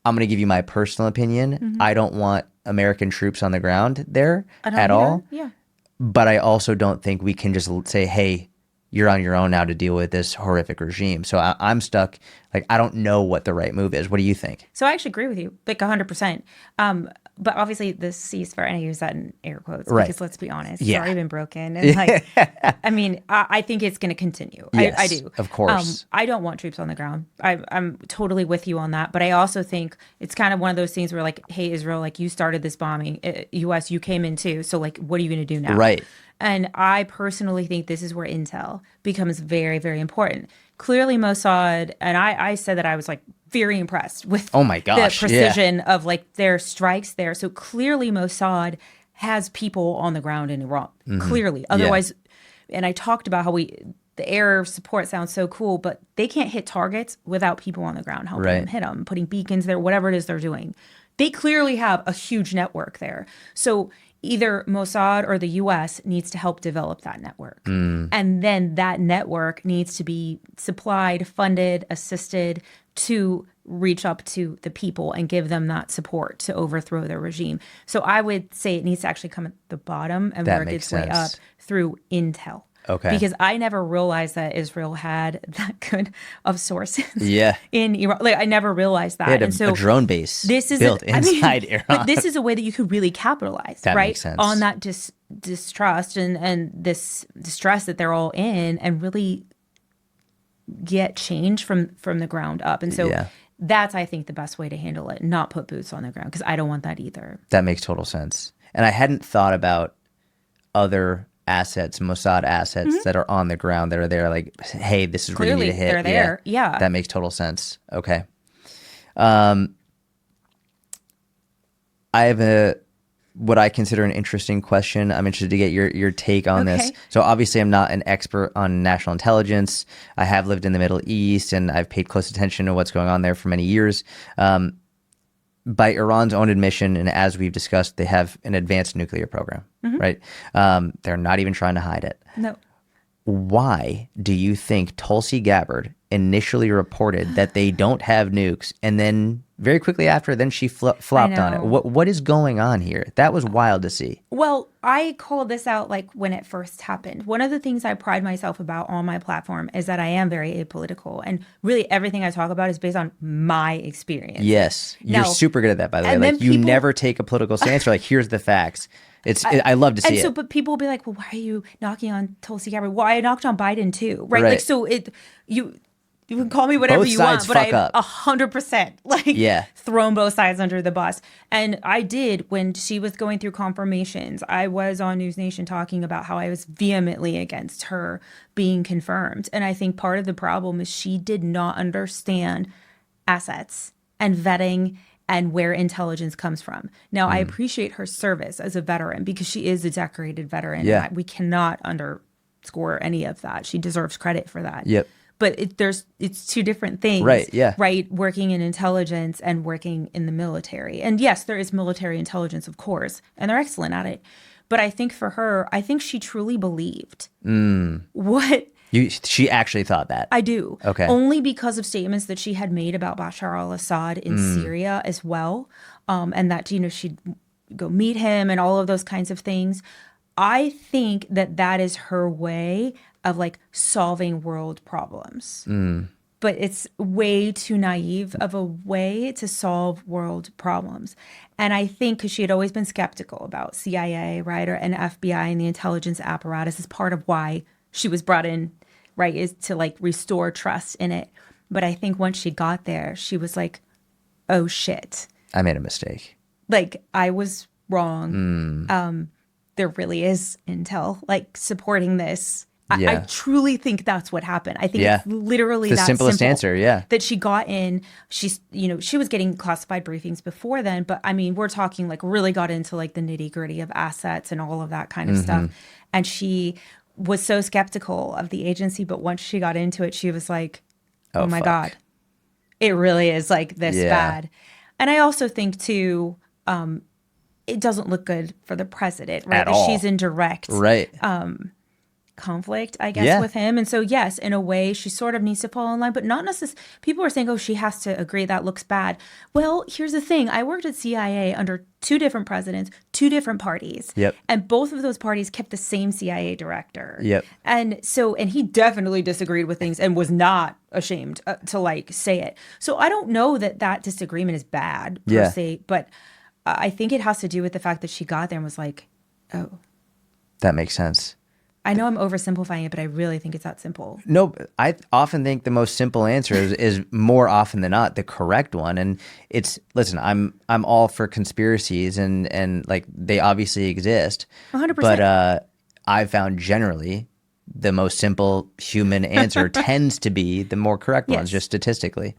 I'm going to give you my personal opinion. I don't want American troops on the ground there at all. Yeah. But I also don't think we can just say, hey, you're on your own now to deal with this horrific regime. So I'm stuck. Like, I don't know what the right move is. What do you think? So I actually agree with you, like 100%. But obviously the ceasefire, and I use that in air quotes, because let's be honest, it's already been broken. And like, I mean, I think it's going to continue. Yes, I do. Of course. I don't want troops on the ground. I'm totally with you on that. But I also think it's kind of one of those things where like, hey, Israel, like you started this bombing. U.S., you came in too. So like, what are you going to do now? Right. And I personally think this is where intel becomes very, very important. Clearly Mossad, and I said that I was like very impressed with the precision of like their strikes there. So clearly Mossad has people on the ground in Iran. Clearly. Otherwise, and I talked about how the air support sounds so cool, but they can't hit targets without people on the ground helping them hit them, putting beacons there, whatever it is they're doing. They clearly have a huge network there. So either Mossad or the U.S. needs to help develop that network. And then that network needs to be supplied, funded, assisted to reach up to the people and give them that support to overthrow their regime. So I would say it needs to actually come at the bottom and work its way up through intel. Okay. Because I never realized that Israel had that good of sources in Iran. Like, I never realized that. They had a drone base built inside Iran. But this is a way that you could really capitalize, that right? Makes sense. On that distrust and this distress that they're all in, and really get change from the ground up. And so That's, I think, the best way to handle it, not put boots on the ground, because I don't want that either. That makes total sense. And I hadn't thought about other assets, Mossad assets that are on the ground that are there like, hey, this is where you need Clearly, to hit. they're there. Yeah. That makes total sense. Okay. I have what I consider an interesting question. I'm interested to get your take on this. Okay. So obviously I'm not an expert on national intelligence. I have lived in the Middle East and I've paid close attention to what's going on there for many years. By Iran's own admission, and as we've discussed, they have an advanced nuclear program, right? They're not even trying to hide it. No. Why do you think Tulsi Gabbard initially reported that they don't have nukes, and then very quickly after, then she flopped on it? know. What is going on here? That was wild to see. Well, I called this out like when it first happened. One of the things I pride myself about on my platform is that I am very apolitical, and really everything I talk about is based on my experience. Yes, you're Now- super good at that, by the way. and then Like you people- never take a political stance. You're like, here's the facts. I love to see And so, it. but people will be like, well, why are you knocking on Tulsi Gabbard? Well, I knocked on Biden too, right? Right. Like, so you can call me whatever Both you sides want, but fuck up. I've 100% like Yeah. thrown both sides under the bus. And I did when she was going through confirmations. I was on News Nation talking about how I was vehemently against her being confirmed. And I think part of the problem is she did not understand assets and vetting and where intelligence comes from. Now, I appreciate her service as a veteran because she is a decorated veteran. Yeah. And we cannot underscore any of that. She deserves credit for that. Yep. But it's two different things. Right, yeah. Right, working in intelligence and working in the military. And yes, there is military intelligence, of course, and they're excellent at it. But I think for her, I think she truly believed what She actually thought that. I do. Okay. Only because of statements that she had made about Bashar al-Assad in Syria as well. And that, she'd go meet him and all of those kinds of things. I think that is her way of like solving world problems. But it's way too naive of a way to solve world problems. And I think because she had always been skeptical about CIA, right, and FBI and the intelligence apparatus is part of why she was brought in, right, is to like restore trust in it. But I think once she got there, she was like, oh shit, I made a mistake. like I was wrong. There really is intel like supporting this. I Yeah. truly think that's what happened. I think Yeah. it's literally The that simplest simple, answer, yeah. that she got in. She's, she was getting classified briefings before then, but I mean, we're talking like really got into like the nitty gritty of assets and all of that kind of stuff. And she was so skeptical of the agency, but once she got into it, she was like, oh my fuck. God, it really is like this Yeah. bad. And I also think too, it doesn't look good for the president, right? At That all. she's in direct Right. conflict, I guess, Yeah. with him. And so, yes, in a way, she sort of needs to fall in line, but not necessarily. People are saying, oh, she has to agree. That looks bad. Well, here's the thing. I worked at CIA under two different presidents, two different parties. Yep. And both of those parties kept the same CIA director. Yep. And so, and he definitely disagreed with things and was not ashamed to like say it. So I don't know that disagreement is bad per Yeah. se, but I think it has to do with the fact that she got there and was like, oh, That makes sense. I know I'm oversimplifying it, but I really think it's that simple. No, I often think the most simple answer is more often than not the correct one. And listen, I'm all for conspiracies and like they obviously exist. 100%. But I've found generally the most simple human answer tends to be the more correct ones, Yes. just statistically.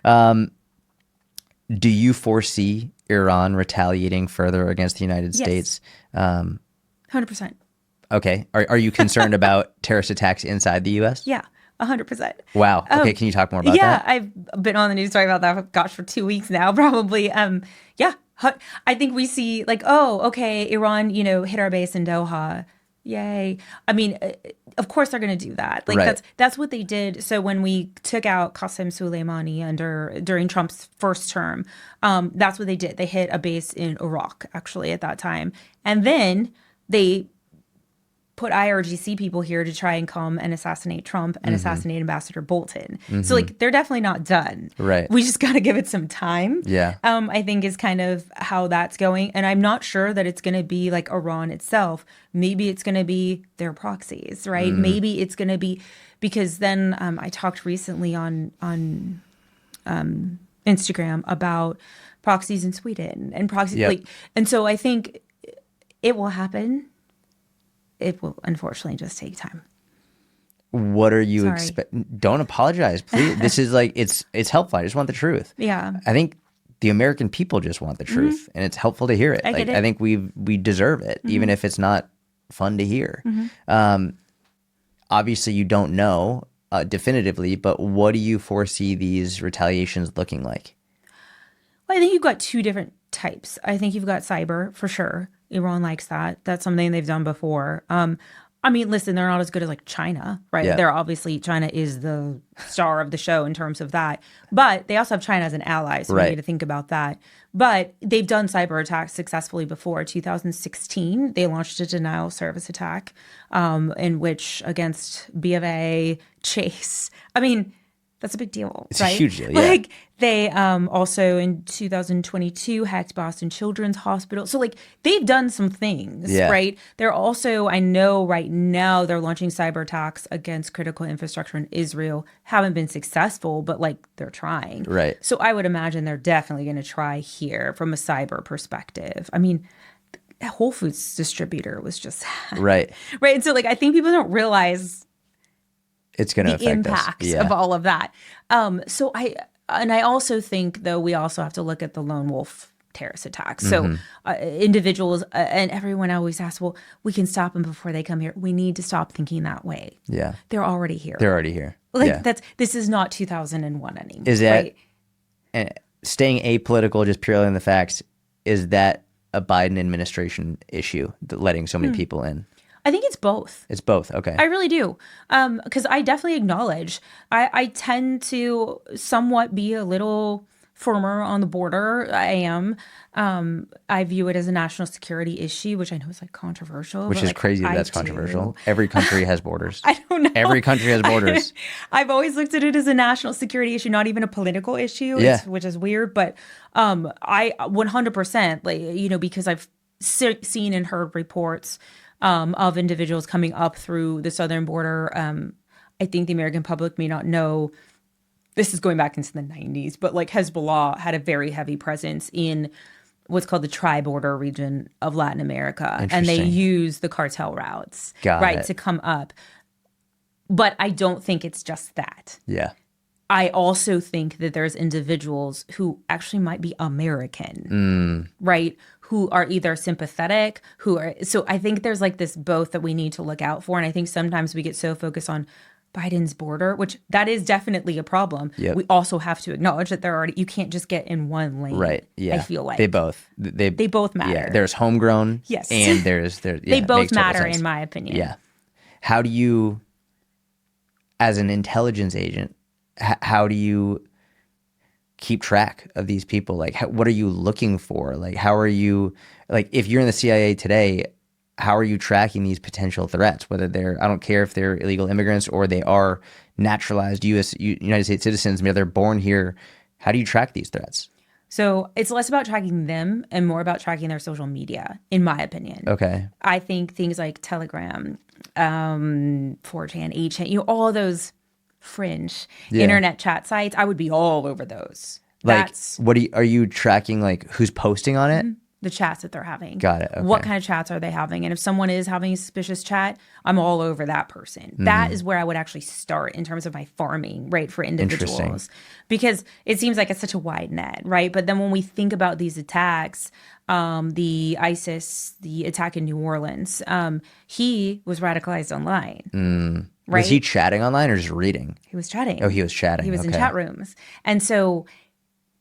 Do you foresee Iran retaliating further against the United Yes. States? 100%. Okay. Are you concerned about terrorist attacks inside the U.S.? Yeah, 100%. Wow. Okay. Can you talk more about Yeah, that? I've been on the news talking about that, gosh, for 2 weeks now, probably. Yeah, I think we see like, oh, okay, Iran, hit our base in Doha. Yay. I mean, of course they're going to do that. Like Right. that's what they did. So when we took out Qasem Soleimani during Trump's first term, that's what they did. They hit a base in Iraq, actually, at that time. And then they put IRGC people here to try and come and assassinate Trump and assassinate Ambassador Bolton. So like they're definitely not done. Right. We just got to give it some time. Yeah. I think is kind of how that's going. And I'm not sure that it's going to be like Iran itself. Maybe it's going to be their proxies, right? Maybe it's going to be because then I talked recently on Instagram about proxies in Sweden and proxies Yep. and so I think it will happen. It will unfortunately just take time. What are you Sorry. Don't apologize, please. This is like it's helpful. I just want the truth. Yeah. I think the American people just want the truth, and it's helpful to hear it. I get it. I think we deserve it, even if it's not fun to hear. Obviously, you don't know definitively, but what do you foresee these retaliations looking like? Well, I think you've got two different types. I think you've got cyber for sure. Iran likes that. That's something they've done before. I mean, listen, they're not as good as like China, right? Yeah. They're obviously China is the star of the show in terms of that, but they also have China as an ally, so we Right. need to think about that. But they've done cyber attacks successfully before. 2016, they launched a denial of service attack, in which against B of A, Chase. I mean, that's a big deal, It's right? a huge deal, yeah. Like they also in 2022 hacked Boston Children's Hospital. So like they've done some things, Yeah. right? They're also, I know right now they're launching cyber attacks against critical infrastructure in Israel. Haven't been successful, but like they're trying. Right. So I would imagine they're definitely going to try here from a cyber perspective. I mean, Whole Foods distributor was just Right. right. And so like I think people don't realize It's going to the affect us. impacts Yeah. of all of that. So I also think though we also have to look at the lone wolf terrorist attacks. So individuals and everyone always asks, well, we can stop them before they come here. We need to stop thinking that way. Yeah. They're already here. They're already here. Like yeah. this is not 2001 anymore. Is that right? and staying apolitical, just purely on the facts, is that a Biden administration issue, letting so many people in? I think it's both. It's both. Okay. I really do. Because I definitely acknowledge I tend to somewhat be a little firmer on the border. I am. I view it as a national security issue, which I know is like controversial. Which but, is like, crazy that I that's do. controversial. Every country has borders. I don't know. Every country has borders. I've always looked at it as a national security issue, not even a political issue, Yeah. which is weird. But I 100%, like, you know, because I've seen and heard reports of individuals coming up through the southern border. I think the American public may not know, this is going back into the 90s, but like Hezbollah had a very heavy presence in what's called the tri-border region of Latin America. And they Interesting. use the cartel routes, Got right, it. to come up. But I don't think it's just that. Yeah. I also think that there's individuals who actually might be American, right? Who are either sympathetic, so I think there's like this both that we need to look out for. And I think sometimes we get so focused on Biden's border, which that is definitely a problem. Yep. We also have to acknowledge that you can't just get in one lane. Right. Yeah. I feel like they both matter. Yeah. There's homegrown. Yes. And they both matter in my opinion. Yeah. How do you, as an intelligence agent, how do you keep track of these people? Like, what are you looking for? Like, how are you, like, if you're in the CIA today, how are you tracking these potential threats? Whether they're, I don't care if they're illegal immigrants or they are naturalized United States citizens, maybe they're born here. How do you track these threats? So it's less about tracking them and more about tracking their social media, in my opinion. Okay. I think things like Telegram, 4chan, 8chan, you know, all those fringe internet chat sites, I would be all over those. Like, That's are you tracking, like, who's posting on it? the chats that they're having. Got it. Okay. What kind of chats are they having? And if someone is having a suspicious chat, I'm all over that person. That is where I would actually start in terms of my farming, right, for individuals. Because it seems like it's such a wide net, right? But then when we think about these attacks, the ISIS, the attack in New Orleans, he was radicalized online. Right? Was he chatting online or just reading? He was chatting. Oh, he was chatting. He was in Okay. chat rooms. And so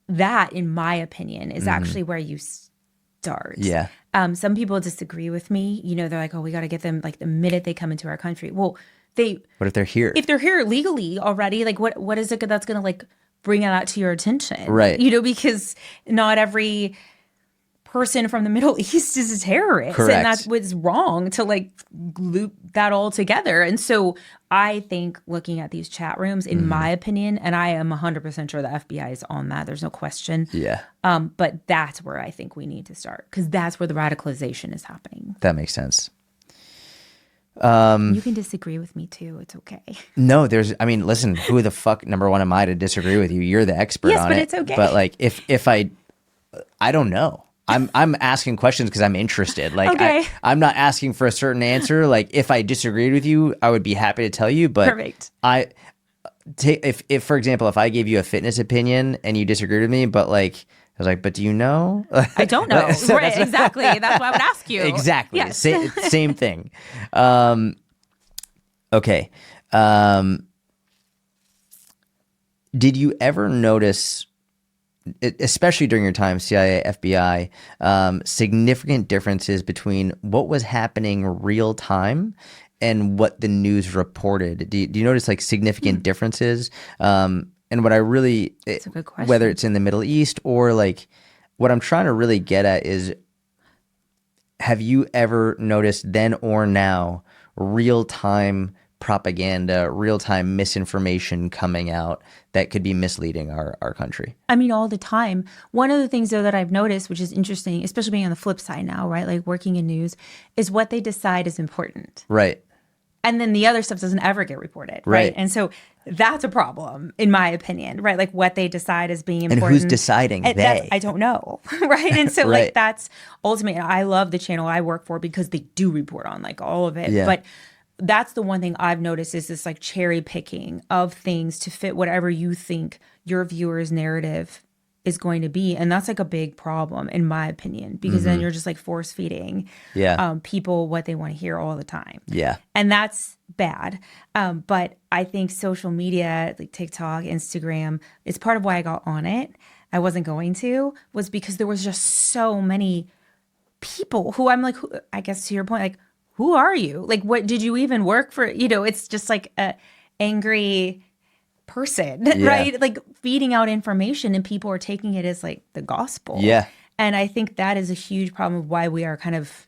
that, in my opinion, is actually where you start. Yeah. Some people disagree with me. You know, they're like, oh, we got to get them like the minute they come into our country. Well, What if they're here? if they're here legally already, like what is it that's going to like bring that to your attention? Right. You know, because not every person from the Middle East is a terrorist. Correct. And that's what's wrong to like loop that all together. And so I think looking at these chat rooms, in my opinion, and I am 100% sure the FBI is on that, there's no question. Yeah. But that's where I think we need to start because that's where the radicalization is happening. That makes sense. You can disagree with me too. It's okay. No, listen, who the fuck, number one, am I to disagree with you? You're the expert Yes, on but it. it's okay. But like, if I don't know. I'm asking questions because I'm interested. Like, Okay. I'm not asking for a certain answer. Like, if I disagreed with you, I would be happy to tell you. But Perfect. if for example, if I gave you a fitness opinion and you disagreed with me, but like, I was like, but do you know? I don't know. So Right, exactly. That's why I would ask you. Exactly. Yes. Same thing. Okay. Did you ever notice, especially during your time, CIA, FBI, significant differences between what was happening real time and what the news reported? Do you notice like significant differences? And what I really, That's a good question. whether it's in the Middle East or like, what I'm trying to really get at is, have you ever noticed then or now real time propaganda, real time misinformation coming out that could be misleading our country? I mean, all the time. One of the things, though, that I've noticed, which is interesting, especially being on the flip side now, right? Like working in news, is what they decide is important. Right. And then the other stuff doesn't ever get reported. Right. And so that's a problem, in my opinion, right? Like what they decide as being important. And who's deciding? I don't know. Right. And so Right. like that's ultimately, I love the channel I work for because they do report on like all of it. Yeah. But that's the one thing I've noticed is this like cherry picking of things to fit whatever you think your viewer's narrative is going to be. And that's like a big problem, in my opinion, because then you're just like force feeding people what they want to hear all the time. Yeah. And that's bad. But I think social media, like TikTok, Instagram, is part of why I got on it. I wasn't going to, was because there was just so many people who I'm like, I guess to your point, like, who are you? Like, what did you even work for? It's just like a angry person, right? Like feeding out information and people are taking it as like the gospel. Yeah. And I think that is a huge problem of why we are kind of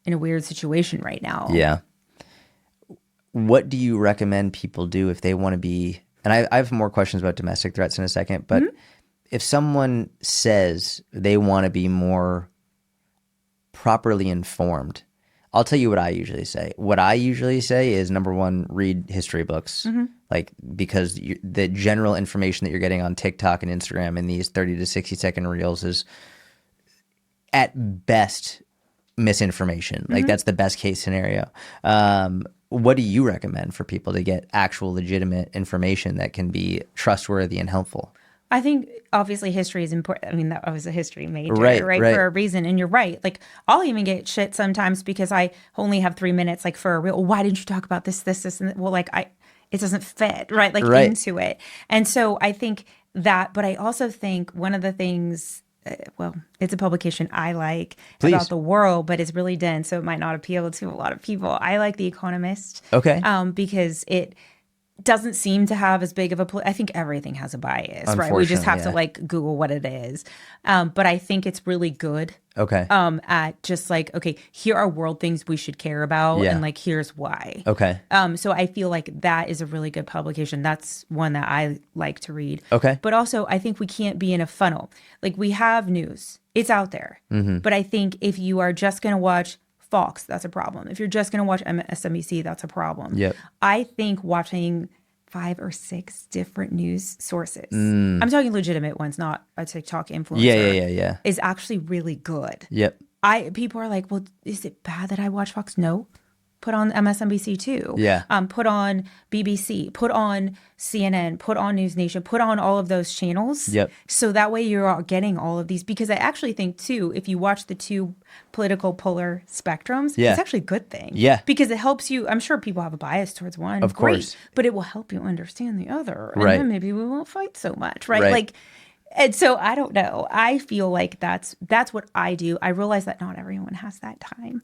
in a weird situation right now. Yeah. What do you recommend people do if they want to be, and I have more questions about domestic threats in a second, but if someone says they want to be more properly informed, I'll tell you what I usually say. What I usually say is, number one, read history books. Like, because the general information that you're getting on TikTok and Instagram in these 30 to 60 second reels is at best misinformation. Like that's the best case scenario. What do you recommend for people to get actual legitimate information that can be trustworthy and helpful? I think obviously history is important. I mean, I was a history major, Right. For a reason. And you're right. Like, I'll even get shit sometimes because I only have 3 minutes, like, for a real, why didn't you talk about this, and that? Well, like, it doesn't fit, right? Like, into it. And so I think that, but I also think one of the things, well, it's a publication I like about the world, but it's really dense, so it might not appeal to a lot of people. I like The Economist. Okay. Because it doesn't seem to have as big of I think everything has a bias, right? We just have to like Google what it is. But I think it's really good. Okay. At just like, okay, here are world things we should care about, and like here's why. Okay. So I feel like that is a really good publication. That's one that I like to read. Okay. But also I think we can't be in a funnel. Like, we have news. It's out there. But I think if you are just going to watch Fox, that's a problem. If you're just going to watch MSNBC, that's a problem. Yep. I think watching 5 or 6 different news sources, I'm talking legitimate ones, not a TikTok influencer, Yeah. is actually really good. Yep. People are like, well, is it bad that I watch Fox? No. Put on MSNBC too. Yeah. Put on BBC, put on CNN, put on News Nation, put on all of those channels. Yep. So that way you're getting all of these. Because I actually think too, if you watch the two political polar spectrums, it's actually a good thing. Yeah. Because it helps you. I'm sure people have a bias towards one. Of course. But it will help you understand the other. And Right. then maybe we won't fight so much. Right. Right. Like, and so I don't know. I feel like that's what I do. I realize that not everyone has that time.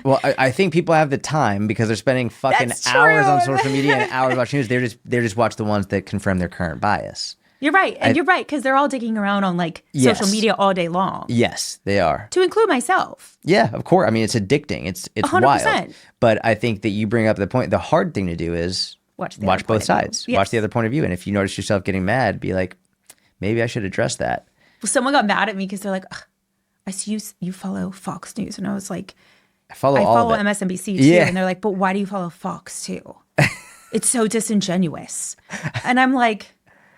Well, I think people have the time because they're spending fucking That's hours true. on social media and hours watching news. They just watch the ones that confirm their current bias. You're right. And you're right, because they're all digging around on like social media all day long. Yes, they are. To include myself. Yeah, of course. I mean, it's addicting. It's 100%. wild. But I think that you bring up the point. The hard thing to do is Watch both sides. Yes. Watch the other point of view. And if you notice yourself getting mad, be like, maybe I should address that. Well, someone got mad at me because they're like, I see you follow Fox News. And I was like, I follow I all follow of it. MSNBC too, Yeah. and they're like, but why do you follow Fox too? It's so disingenuous. And I'm like,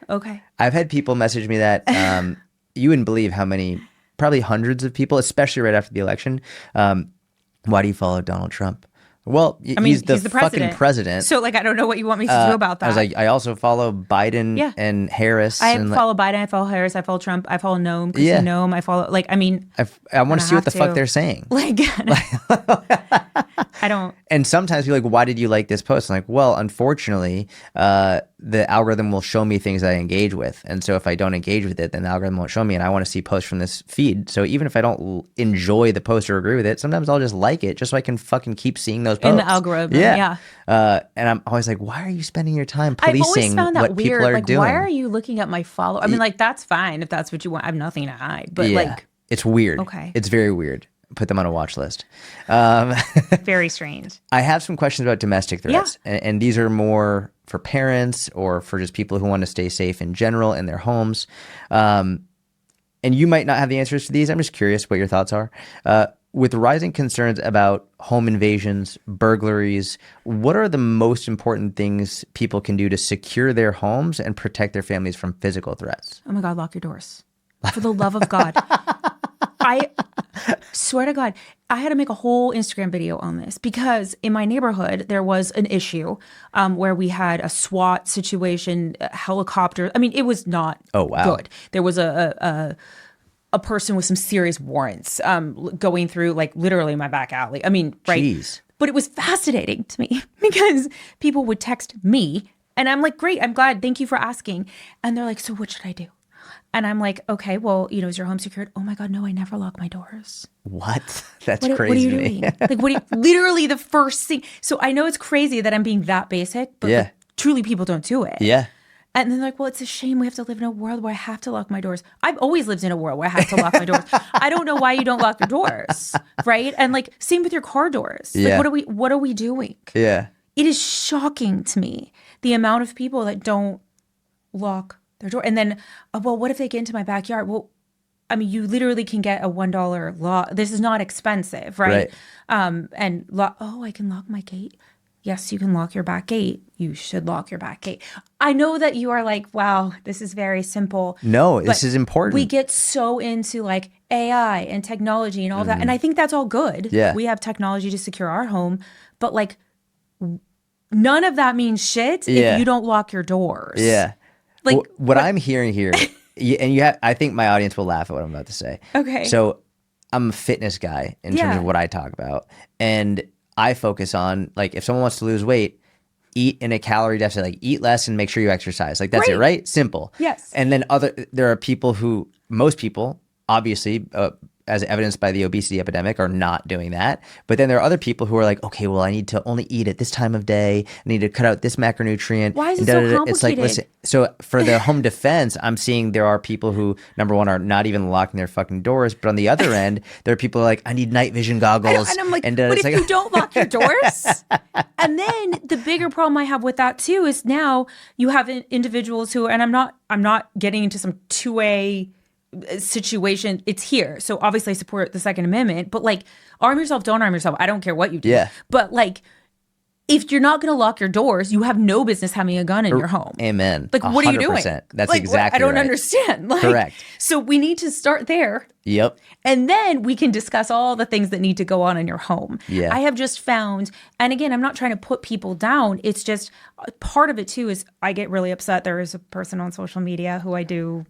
okay. I've had people message me that you wouldn't believe how many, probably hundreds of people, especially right after the election. Why do you follow Donald Trump? Well, I mean, he's the the fucking president. So like, I don't know what you want me to do about that. I was like, I also follow Biden Yeah. and Harris. I and follow Biden, I follow Harris, I follow Trump, I follow Noam, Chrissy Yeah. Noam, I follow, like, I mean, I want to see what the have fuck to. they're saying. like, I don't. And sometimes you're like, why did you like this post? I'm like, well, unfortunately, the algorithm will show me things that I engage with. And so if I don't engage with it, then the algorithm won't show me. And I want to see posts from this feed. So even if I don't enjoy the post or agree with it, sometimes I'll just like it just so I can fucking keep seeing those posts. In the algorithm, yeah. And I'm always like, why are you spending your time I've always policing found that what weird. people are like, doing? why are you looking at my follow? I mean, like, that's fine if that's what you want. I have nothing to hide. But like, it's weird. Okay. It's very weird. Put them on a watch list. very strange. I have some questions about domestic threats, and these are more for parents or for just people who want to stay safe in general in their homes. And you might not have the answers to these. I'm just curious what your thoughts are. With rising concerns about home invasions, burglaries, what are the most important things people can do to secure their homes and protect their families from physical threats? Oh my God, lock your doors. For the love of God. I swear to God, I had to make a whole Instagram video on this because in my neighborhood, there was an issue where we had a SWAT situation, helicopter. I mean, it was not good. There was a person with some serious warrants going through like literally my back alley. I mean, right. Jeez. But it was fascinating to me because people would text me and I'm like, great, I'm glad. Thank you for asking. And they're like, so what should I do? And I'm like, okay, well, is your home secured? Oh my God, no, I never lock my doors. What? That's crazy. What are you doing? Like, literally the first thing. So I know it's crazy that I'm being that basic, but like, truly people don't do it. Yeah. And then like, well, it's a shame we have to live in a world where I have to lock my doors. I've always lived in a world where I have to lock my doors. I don't know why you don't lock your doors, right? And like, same with your car doors. Yeah. Like, what are we doing? Yeah. It is shocking to me, the amount of people that don't lock their door. And then, well, what if they get into my backyard? Well, I mean, you literally can get a $1 lock. This is not expensive, right? And I can lock my gate. Yes, you can lock your back gate. You should lock your back gate. I know that you are like, wow, this is very simple. No, this is important. We get so into like AI and technology and all that. And I think that's all good. Yeah. We have technology to secure our home. But like, none of that means shit if you don't lock your doors. Yeah. Like what I'm hearing here, and I think my audience will laugh at what I'm about to say. Okay. So I'm a fitness guy in terms of what I talk about. And I focus on, like, if someone wants to lose weight, eat in a calorie deficit, like eat less and make sure you exercise. Like, that's it, right? Simple. Yes. And then there are people most people, obviously, as evidenced by the obesity epidemic, are not doing that. But then there are other people who are like, okay, well, I need to only eat at this time of day. I need to cut out this macronutrient. Why is it so complicated? It's like, listen, so for the home defense, I'm seeing there are people who, number one, are not even locking their fucking doors. But on the other end, there are people who are like, I need night vision goggles. And I'm like, but if you don't lock your doors? And then the bigger problem I have with that too is now you have individuals who, and I'm not getting into some 2A situation. It's here. So obviously I support the Second Amendment, but like, arm yourself, don't arm yourself. I don't care what you do. Yeah. But like, if you're not going to lock your doors, you have no business having a gun in your home. Amen. Like, what are you doing? That's like, exactly I don't right. understand. Like, correct. So we need to start there. Yep. And then we can discuss all the things that need to go on in your home. Yeah. I have just found, and again, I'm not trying to put people down. It's just part of it too is I get really upset. There is a person on social media who I do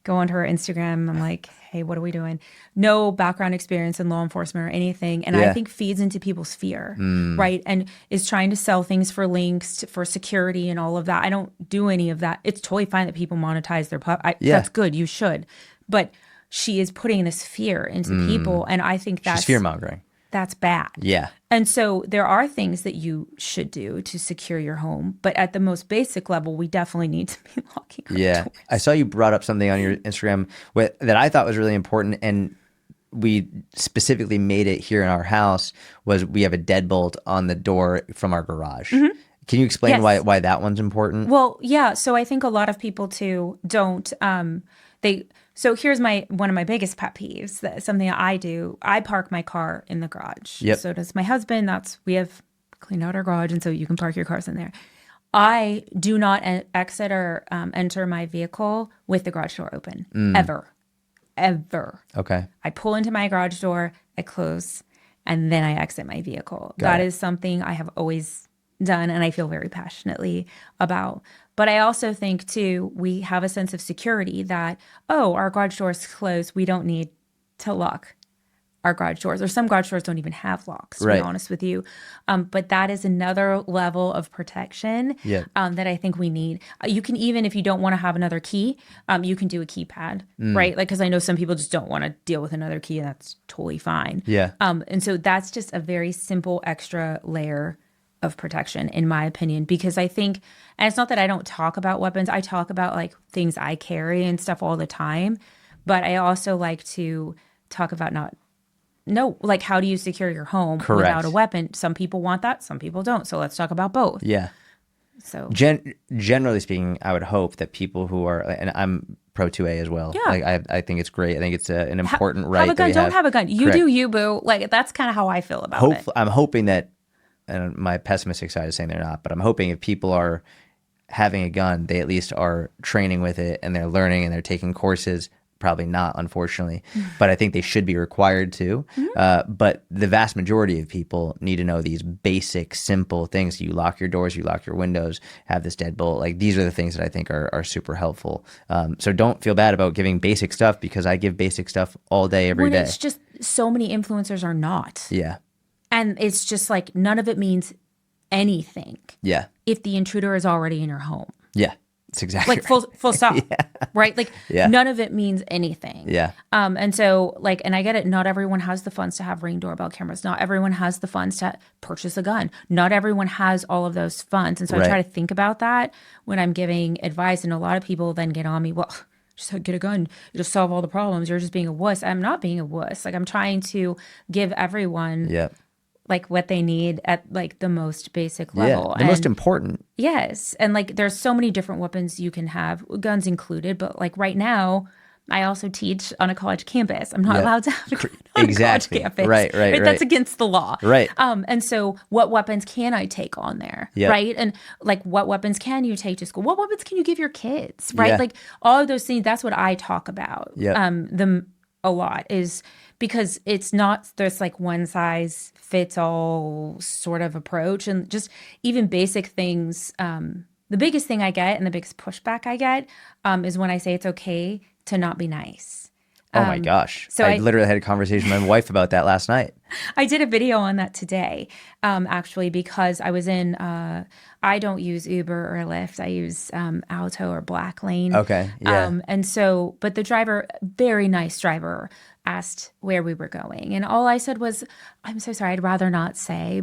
go onto her Instagram. I'm like, hey, what are we doing? No background experience in law enforcement or anything. And I think feeds into people's fear, right? And is trying to sell things for links, for security and all of that. I don't do any of that. It's totally fine that people monetize their That's good. You should. But she is putting this fear into people. And I think that's She's fear-mongering. That's bad. Yeah. And so there are things that you should do to secure your home. But at the most basic level, we definitely need to be locking our doors. I saw you brought up something on your Instagram that I thought was really important, and we specifically made it here in our house, was we have a deadbolt on the door from our garage. Mm-hmm. Can you explain why that one's important? Well, yeah. So I think a lot of people too don't, So here's one of my biggest pet peeves. Something that I do. I park my car in the garage. Yep. So does my husband. We have cleaned out our garage, and so you can park your cars in there. I do not exit or enter my vehicle with the garage door open. Ever. Okay. I pull into my garage door, I close, and then I exit my vehicle. That is something I have always done and I feel very passionately about. But I also think, too, we have a sense of security that, our garage door is closed. We don't need to lock our garage doors. Or some garage doors don't even have locks, to be honest with you. But that is another level of protection that I think we need. You can even, if you don't want to have another key, you can do a keypad, right? Like, because I know some people just don't want to deal with another key, and that's totally fine. Yeah. And so that's just a very simple extra layer of protection, in my opinion, because I think, and it's not that I don't talk about weapons. I talk about like things I carry and stuff all the time, but I also like to talk about like how do you secure your home without a weapon? Some people want that, some people don't. So let's talk about both. Yeah. So generally speaking, I would hope that people who are, and I'm pro 2A as well. Yeah. Like I think it's great. I think it's an important right. Have a gun, don't have a gun. You Correct. do you, boo. Like that's kind of how I feel about it. I'm hoping that, and my pessimistic side is saying they're not, but I'm hoping if people are having a gun, they at least are training with it and they're learning and they're taking courses. Probably not, unfortunately, but I think they should be required to. But the vast majority of people need to know these basic, simple things. You lock your doors, you lock your windows, have this deadbolt. Like these are the things that I think are super helpful. So don't feel bad about giving basic stuff, because I give basic stuff all day, every day. It's just so many influencers are not. Yeah. And it's just like none of it means anything. Yeah. If the intruder is already in your home. Yeah. It's exactly like full stop. Right? Like none of it means anything. Yeah. And so like, and I get it. Not everyone has the funds to have Ring doorbell cameras. Not everyone has the funds to purchase a gun. Not everyone has all of those funds. And so I try to think about that when I'm giving advice. And a lot of people then get on me, well, just get a gun. It'll solve all the problems. You're just being a wuss. I'm not being a wuss. Like I'm trying to give everyone like what they need at like the most basic level. The most important. Yes. And like there's so many different weapons you can have, guns included. But like right now, I also teach on a college campus. I'm not allowed to have a gun on a college campus. Right. That's against the law. Right. And so what weapons can I take on there? Right. And like what weapons can you take to school? What weapons can you give your kids? Right. Like all of those things, that's what I talk about a lot, is because it's not this like one size fits all sort of approach. And just even basic things, the biggest thing I get and the biggest pushback I get is when I say it's okay to not be nice. Oh my gosh. So I literally had a conversation with my wife about that last night. I did a video on that today, actually, because I was in, I don't use Uber or Lyft. I use Alto or Black Lane. Okay. Yeah. And so, but the driver, very nice driver, asked where we were going. And all I said was, I'm so sorry, I'd rather not say,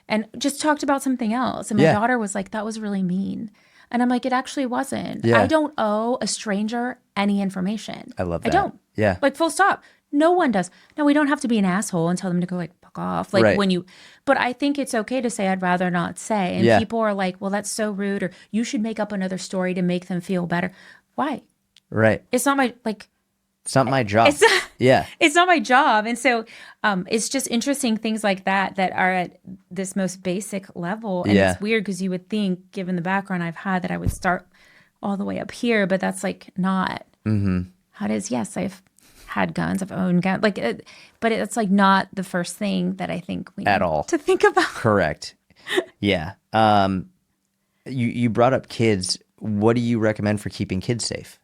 and just talked about something else. And my daughter was like, that was really mean. And I'm like, it actually wasn't. I don't owe a stranger any information. I love that. I don't. Yeah. Like full stop. No one does. No, we don't have to be an asshole and tell them to go like fuck off. Like but I think it's okay to say I'd rather not say. And people are like, well, that's so rude, or you should make up another story to make them feel better. Why? Right. It's not my it's not my job. It's not my job. And so it's just interesting things like that are at this most basic level. And it's weird because you would think, given the background I've had, that I would start all the way up here, but that's like not how it is. Yes, I've had guns, I've owned guns, but it's like not the first thing that I think we at need all to think about. Correct. Yeah. You brought up kids. What do you recommend for keeping kids safe?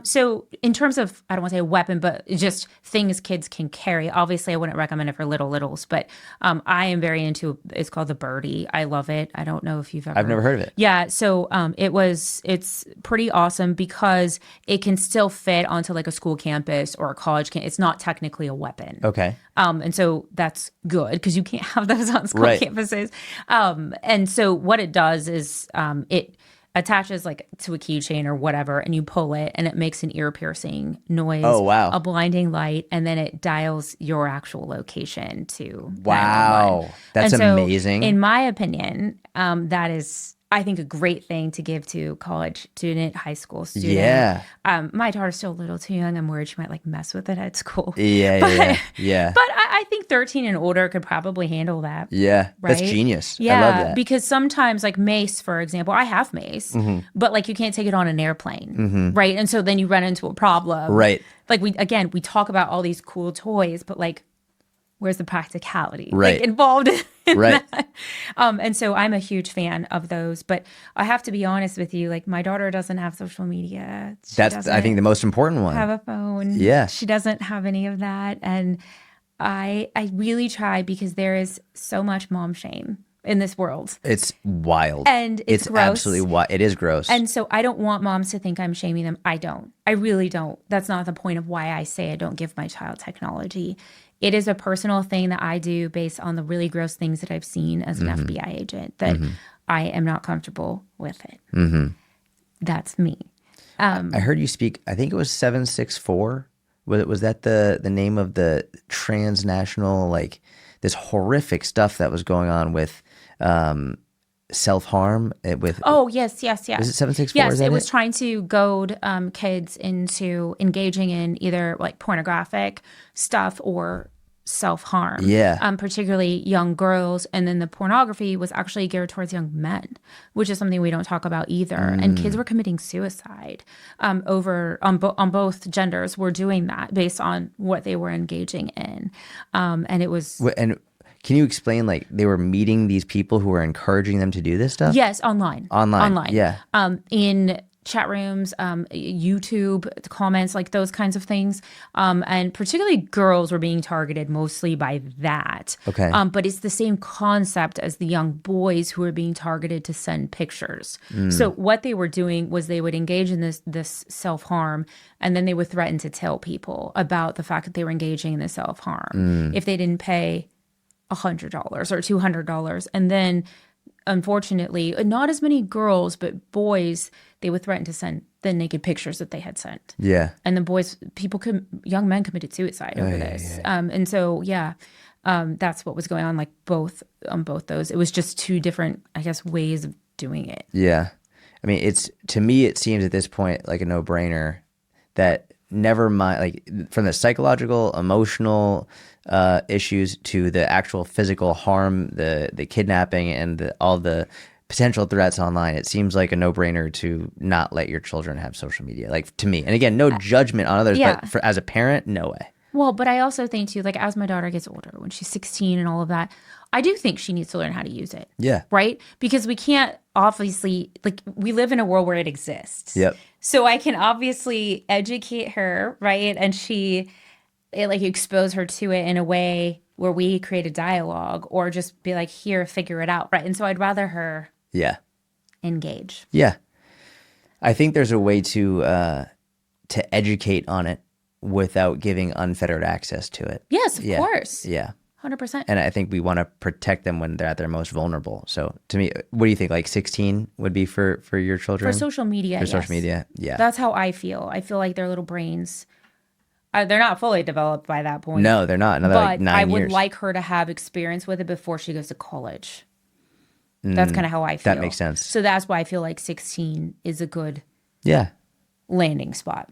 So in terms of, I don't want to say a weapon, but just things kids can carry. Obviously, I wouldn't recommend it for littles, but I am very into, it's called the Birdie. I love it. I don't know if you've ever. I've never heard of it. Yeah. So it's pretty awesome because it can still fit onto like a school campus or a college campus. It's not technically a weapon. Okay. And so that's good because you can't have those on school campuses. And so what it does is it attaches like to a keychain or whatever, and you pull it and it makes an ear-piercing noise. Oh, wow. A blinding light, and then it dials your actual location to 911. Wow. That's and so, amazing. In my opinion, that is, I think a great thing to give to college student, high school student. Yeah. My daughter's still a little too young. I'm worried she might like mess with it at school. Yeah, but, yeah, yeah. But I think 13 and older could probably handle that. Yeah, right? that's genius. Yeah, I love that. because sometimes like mace, for example, I have mace, but like you can't take it on an airplane, right? And so then you run into a problem. Right. Like we talk about all these cool toys, but like where's the practicality Right. like involved in Right. that? And so I'm a huge fan of those, but I have to be honest with you, like my daughter doesn't have social media. That's, I think, the most important one. Have a phone. Yeah. She doesn't have any of that. And I really try because there is so much mom shame in this world. It's wild. And it's gross. Absolutely wild. It is gross. And so I don't want moms to think I'm shaming them. I don't. I really don't. That's not the point of why I say I don't give my child technology. It is a personal thing that I do based on the really gross things that I've seen as an FBI agent that I am not comfortable with it. That's me. I heard you speak, I think it was 764. Was that the name of the transnational, like this horrific stuff that was going on with self-harm? Oh, yes. Was it 764? Yes, it was trying to goad kids into engaging in either like pornographic stuff or self-harm. Yeah. Particularly young girls. And then the pornography was actually geared towards young men, which is something we don't talk about either. And kids were committing suicide on both genders were doing that based on what they were engaging in. And it was... And can you explain, like, they were meeting these people who were encouraging them to do this stuff? Yes, online. Yeah. In chat rooms, YouTube comments, like those kinds of things. And particularly girls were being targeted mostly by that. Okay. But it's the same concept as the young boys who were being targeted to send pictures. So what they were doing was they would engage in this self-harm, and then they would threaten to tell people about the fact that they were engaging in this self-harm if they didn't pay $100 or $200. And then unfortunately, not as many girls, but boys, they would threaten to send the naked pictures that they had sent. Yeah. And the boys, young men committed suicide over this. And so, that's what was going on, like on both those. It was just two different, I guess, ways of doing it. Yeah. I mean, to me, it seems at this point like a no-brainer that never mind, like from the psychological, emotional issues to the actual physical harm, the kidnapping, and all the potential threats online, it seems like a no-brainer to not let your children have social media. Like, to me, and again, no judgment on others, but as a parent, no way. Well, but I also think too, like as my daughter gets older, when she's 16 and all of that, I do think she needs to learn how to use it. Yeah. Right? Because we can't obviously, like, we live in a world where it exists. Yep. So I can obviously educate her, right? And expose her to it in a way where we create a dialogue, or just be like, here, figure it out, right? And so I'd rather her engage. Yeah. I think there's a way to educate on it without giving unfettered access to it. Yes, of course. Yeah. 100%. And I think we want to protect them when they're at their most vulnerable. So to me, what do you think? Like 16 would be for your children? For social media, For social media, yeah. That's how I feel. I feel like their little brains, they're not fully developed by that point. No, they're not. Another like 9 years. I would like her to have experience with it before she goes to college. That's kind of how I feel. That makes sense. So that's why I feel like 16 is a good landing spot.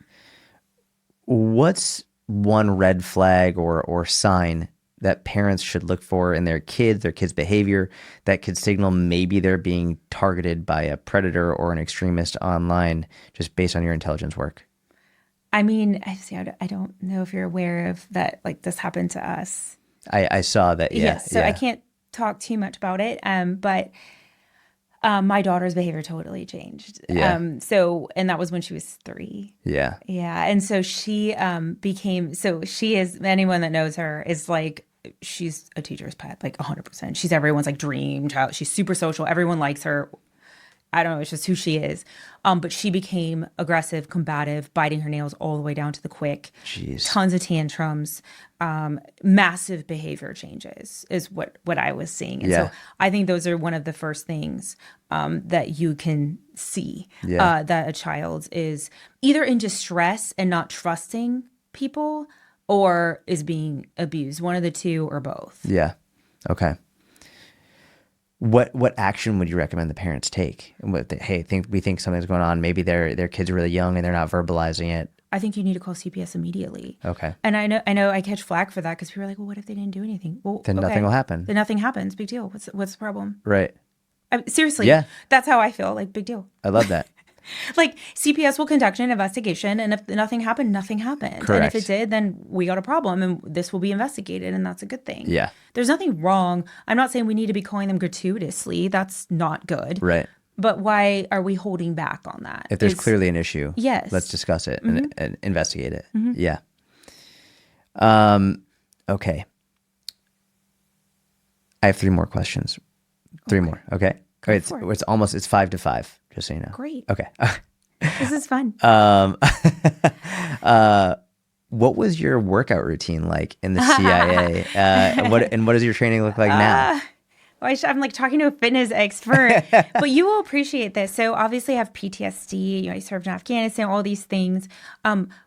What's one red flag or sign that parents should look for in their kids' behavior that could signal maybe they're being targeted by a predator or an extremist online, just based on your intelligence work? I mean, I don't know if you're aware of that, like this happened to us. I saw that, yeah. Yes, so I can't talk too much about it, but my daughter's behavior totally changed. Yeah. And that was when she was 3. Yeah. Yeah, and so she she is, anyone that knows her is like, she's a teacher's pet, like 100%. She's everyone's like dream child. She's super social. Everyone likes her. I don't know. It's just who she is. But she became aggressive, combative, biting her nails all the way down to the quick. Jeez. Tons of tantrums, massive behavior changes is what I was seeing. And so I think those are one of the first things that you can see that a child is either in distress and not trusting people, or is being abused. One of the two or both. Yeah. Okay. What action would you recommend the parents take? Hey, we think something's going on. Maybe their kids are really young and they're not verbalizing it. I think you need to call CPS immediately. Okay. And I know I catch flack for that because people are like, well, what if they didn't do anything? Well, Then nothing will happen. Then nothing happens. Big deal. What's the problem? Right. Seriously. Yeah. That's how I feel. Like, big deal. I love that. Like, CPS will conduct an investigation, and if nothing happened, nothing happened. Correct. And if it did, then we got a problem, and this will be investigated, and that's a good thing. Yeah. There's nothing wrong. I'm not saying we need to be calling them gratuitously. That's not good. Right. But why are we holding back on that? If there's clearly an issue, yes, let's discuss it and investigate it. Mm-hmm. Yeah. Okay. I have 3 more questions. 3 more. Okay. It's 5-5, just so you know. Great. Okay. This is fun. What was your workout routine like in the CIA? What does your training look like now? I'm like talking to a fitness expert, but you will appreciate this. So obviously I have PTSD, I served in Afghanistan, all these things.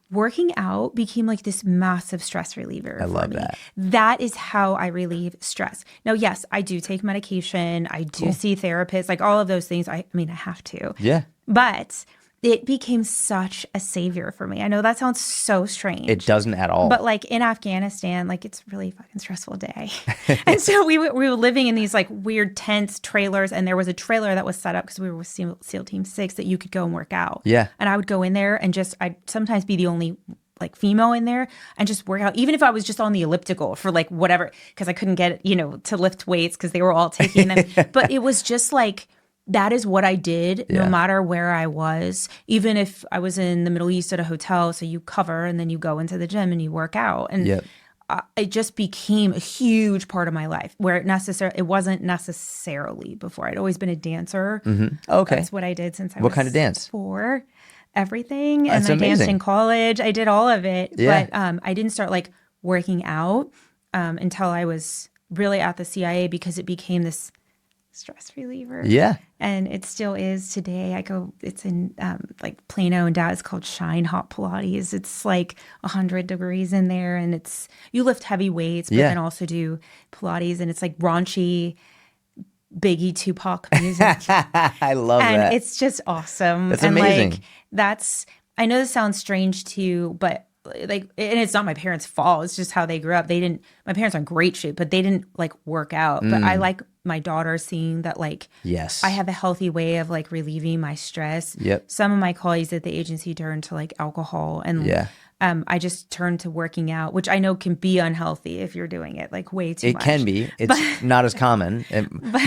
Working out became like this massive stress reliever. I love that. That is how I relieve stress. Now, yes, I do take medication. I do see therapists, like all of those things. I mean, I have to. Yeah. But it became such a savior for me. I know that sounds so strange. It doesn't at all. But like in Afghanistan, like it's really fucking stressful day. And so we were living in these like weird tents, trailers, and there was a trailer that was set up because we were with SEAL Team 6 that you could go and work out. Yeah. And I would go in there and I'd sometimes be the only like female in there and just work out, even if I was just on the elliptical for like whatever, because I couldn't get, to lift weights because they were all taking them. But it was just like, that is what I did no matter where I was, even if I was in the Middle East at a hotel. So you cover and then you go into the gym and you work out. And it just became a huge part of my life where it wasn't necessarily before. I'd always been a dancer. Mm-hmm. Okay. That's what I did since I was What kind of dance? 4. Everything. That's and I danced amazing. in college. I did all of it. Yeah. But I didn't start like working out until I was really at the CIA because it became this stress reliever. Yeah. And it still is today. It's in like Plano and Dallas. It's called Shine Hot Pilates. It's like 100 degrees in there and you lift heavy weights, but then also do Pilates, and it's like raunchy Biggie Tupac music. I love that. And it's just awesome. That's and amazing. Like I know this sounds strange to you, but like, and it's not my parents' fault. It's just how they grew up. My parents are in great shape, but they didn't like work out. But I like my daughter seeing that like, yes, I have a healthy way of like relieving my stress. Yep. Some of my colleagues at the agency turned to like alcohol, and I just turned to working out, which I know can be unhealthy if you're doing it like way too much. It can be. It's not as common.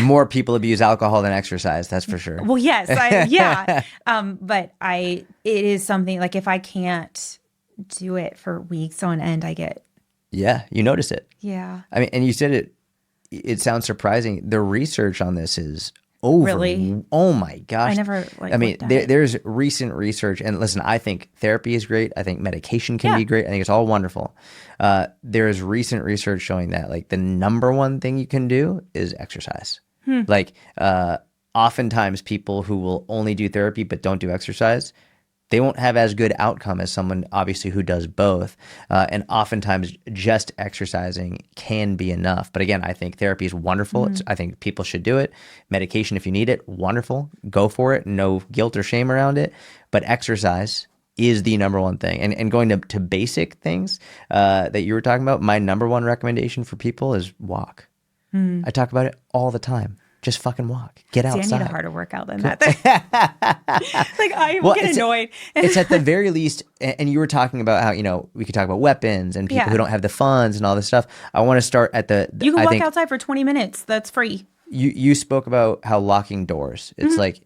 More people abuse alcohol than exercise. That's for sure. Well, yes, but it is something like if I can't do it for weeks on end, I get. Yeah, you notice it. Yeah. I mean, and you said it. It sounds surprising. The research on this is over. Really? Oh my gosh! I never. Like, I mean, there's recent research, and listen, I think therapy is great. I think medication can be great. I think it's all wonderful. There's recent research showing that like the number one thing you can do is exercise. Like, oftentimes people who will only do therapy but don't do exercise, they won't have as good outcome as someone obviously who does both. And oftentimes just exercising can be enough. But again, I think therapy is wonderful. I think people should do it. Medication, if you need it, wonderful. Go for it. No guilt or shame around it. But exercise is the number one thing. And going to basic things that you were talking about, my number one recommendation for people is walk. I talk about it all the time. Just fucking walk. Get outside. I need a harder workout than that. Like I get annoyed. It's at the very least, and you were talking about how, we could talk about weapons and people who don't have the funds and all this stuff. I want to start at you can walk outside for 20 minutes. That's free. You spoke about how locking doors. It's like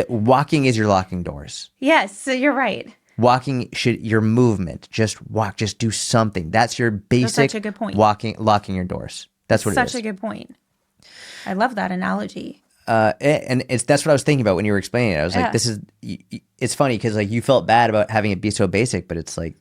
walking is your locking doors. Yes, so you're right. Walking your movement. Just walk. Just do something. That's your basic. That's such a good point. Locking your doors. That's what it is. Such a good point. I love that analogy. And that's what I was thinking about when you were explaining it. I was like, it's funny because like you felt bad about having it be so basic, but it's like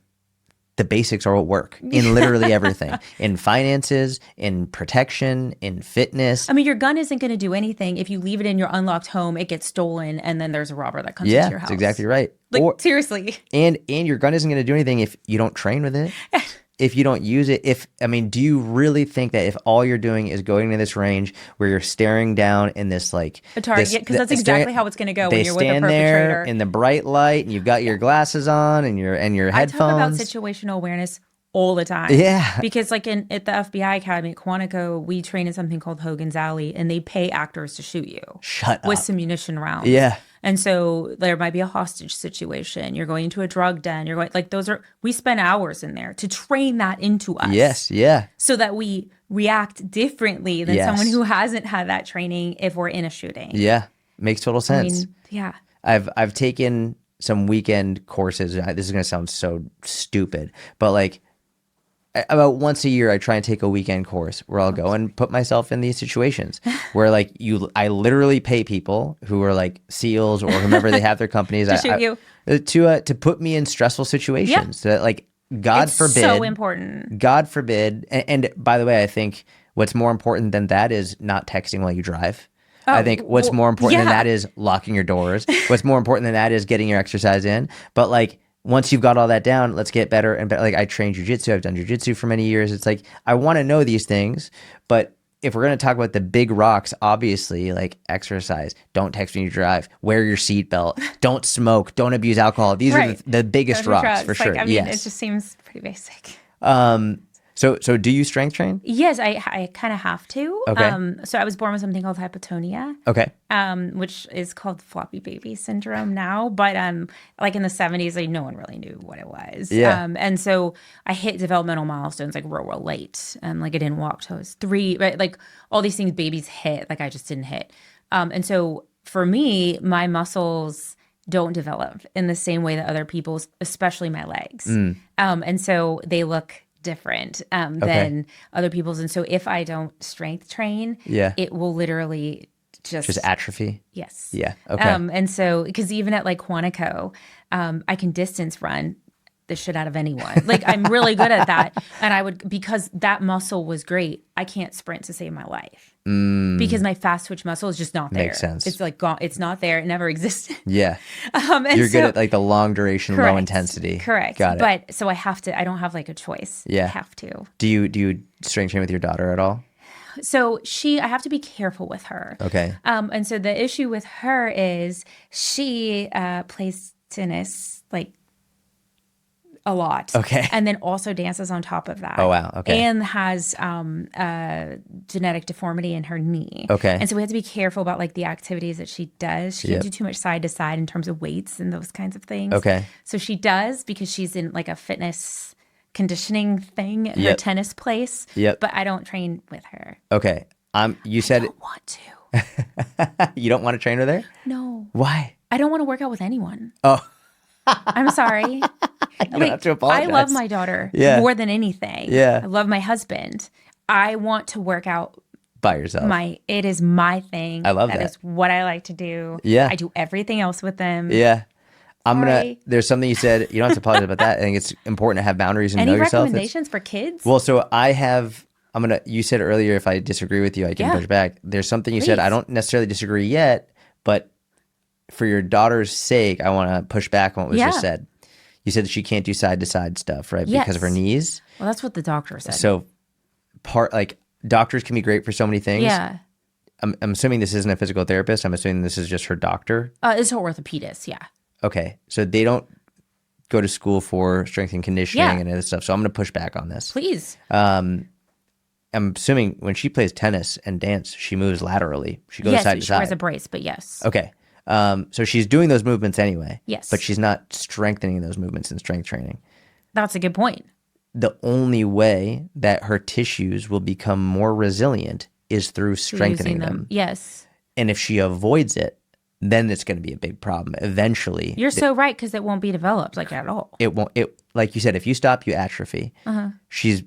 the basics are what work in literally everything, in finances, in protection, in fitness. I mean, your gun isn't going to do anything if you leave it in your unlocked home, it gets stolen, and then there's a robber that comes into your house. That's exactly right. Like seriously. And your gun isn't going to do anything if you don't train with it. if you don't use it, do you really think that if all you're doing is going to this range where you're staring down in this like A target, because that's exactly how it's going to go when you're with a stand there perpetrator. in the bright light and you've got your glasses on and your I talk about headphones. situational awareness all the time. Yeah. Because like at the FBI Academy at Quantico, we train in something called Hogan's Alley, and they pay actors to shoot you. Shut with up. some munition rounds. Yeah. And so there might be a hostage situation. You're going into a drug den. You're going like we spend hours in there to train that into us. Yes. Yeah. So that we react differently than Yes. someone who hasn't had that training if we're in a shooting. Yeah. Makes total sense. Yeah. I've taken some weekend courses. This is going to sound so stupid, but like about once a year, I try and take a weekend course where I'll go and put myself in these situations where like I literally pay people who are like SEALs or whomever they have their companies To shoot you. to put me in stressful situations. So that like God It's forbid, so important. God forbid. And by the way, I think what's more important than that is not texting while you drive. I think what's more important than that is locking your doors. What's more important than that is getting your exercise in. But like, once you've got all that down, let's get better and better. Like I train jujitsu. I've done jujitsu for many years. It's like, I want to know these things, but if we're going to talk about the big rocks, obviously like exercise, don't text when you drive, wear your seatbelt, don't smoke, don't abuse alcohol. These are the biggest rocks for sure. Like, it just seems pretty basic. So do you strength train? Yes, I kind of have to. Okay. So I was born with something called hypotonia. Okay. Which is called floppy baby syndrome now. But like in the 70s, like no one really knew what it was. Yeah. And so I hit developmental milestones like real late. Like I didn't walk till I was 3. Right? Like all these things babies hit, like I just didn't hit. And so for me, my muscles don't develop in the same way that other people's, especially my legs. And so they look different than other people's. And so if I don't strength train, it will literally just atrophy. Yes. Yeah. Okay. And so, because even at like Quantico, I can distance run the shit out of anyone. Like I'm really good at that. And because that muscle was great, I can't sprint to save my life. Because my fast twitch muscle is just not there. Makes sense. It's like gone. It's not there. It never existed. Yeah. And You're good at like the long duration, low intensity. Correct. Got it. But so I have to. I don't have like a choice. Yeah. I have to. Do you strength train with your daughter at all? So I have to be careful with her. Okay. And so the issue with her is she plays tennis like a lot. Okay. And then also dances on top of that. Oh, wow. Okay. And has genetic deformity in her knee. Okay. And so we have to be careful about like the activities that she does. She can't do too much side to side in terms of weights and those kinds of things. Okay. So she does because she's in like a fitness conditioning thing at her tennis place. Yep. But I don't train with her. Okay. You said I don't want to. you don't want to train with her? No. Why? I don't want to work out with anyone. Oh. I'm sorry. You don't have to apologize. I love my daughter more than anything. Yeah. I love my husband. I want to work out by yourself. It is my thing. I love that. That is what I like to do. Yeah. I do everything else with them. Yeah. There's something you said, you don't have to apologize about that. I think it's important to have boundaries and know yourself. Any recommendations for kids? Well, so you said earlier, if I disagree with you, I can push back. There's something you said, I don't necessarily disagree yet, but for your daughter's sake, I want to push back on what was just said. You said that she can't do side to side stuff, right? Yes. Because of her knees. Well, that's what the doctor said. So doctors can be great for so many things. Yeah. I'm assuming this isn't a physical therapist. I'm assuming this is just her doctor. It's her orthopedist. Yeah. Okay. So they don't go to school for strength and conditioning and other stuff. So I'm going to push back on this. Please. I'm assuming when she plays tennis and dance, she moves laterally. She goes side to side. She wears a brace, but yes. Okay. So she's doing those movements anyway. Yes. But she's not strengthening those movements in strength training. That's a good point. The only way that her tissues will become more resilient is through strengthening them. Yes. And if she avoids it, then it's going to be a big problem. Eventually. You're so right, because it won't be developed like at all. It won't. Like you said, if you stop, you atrophy. She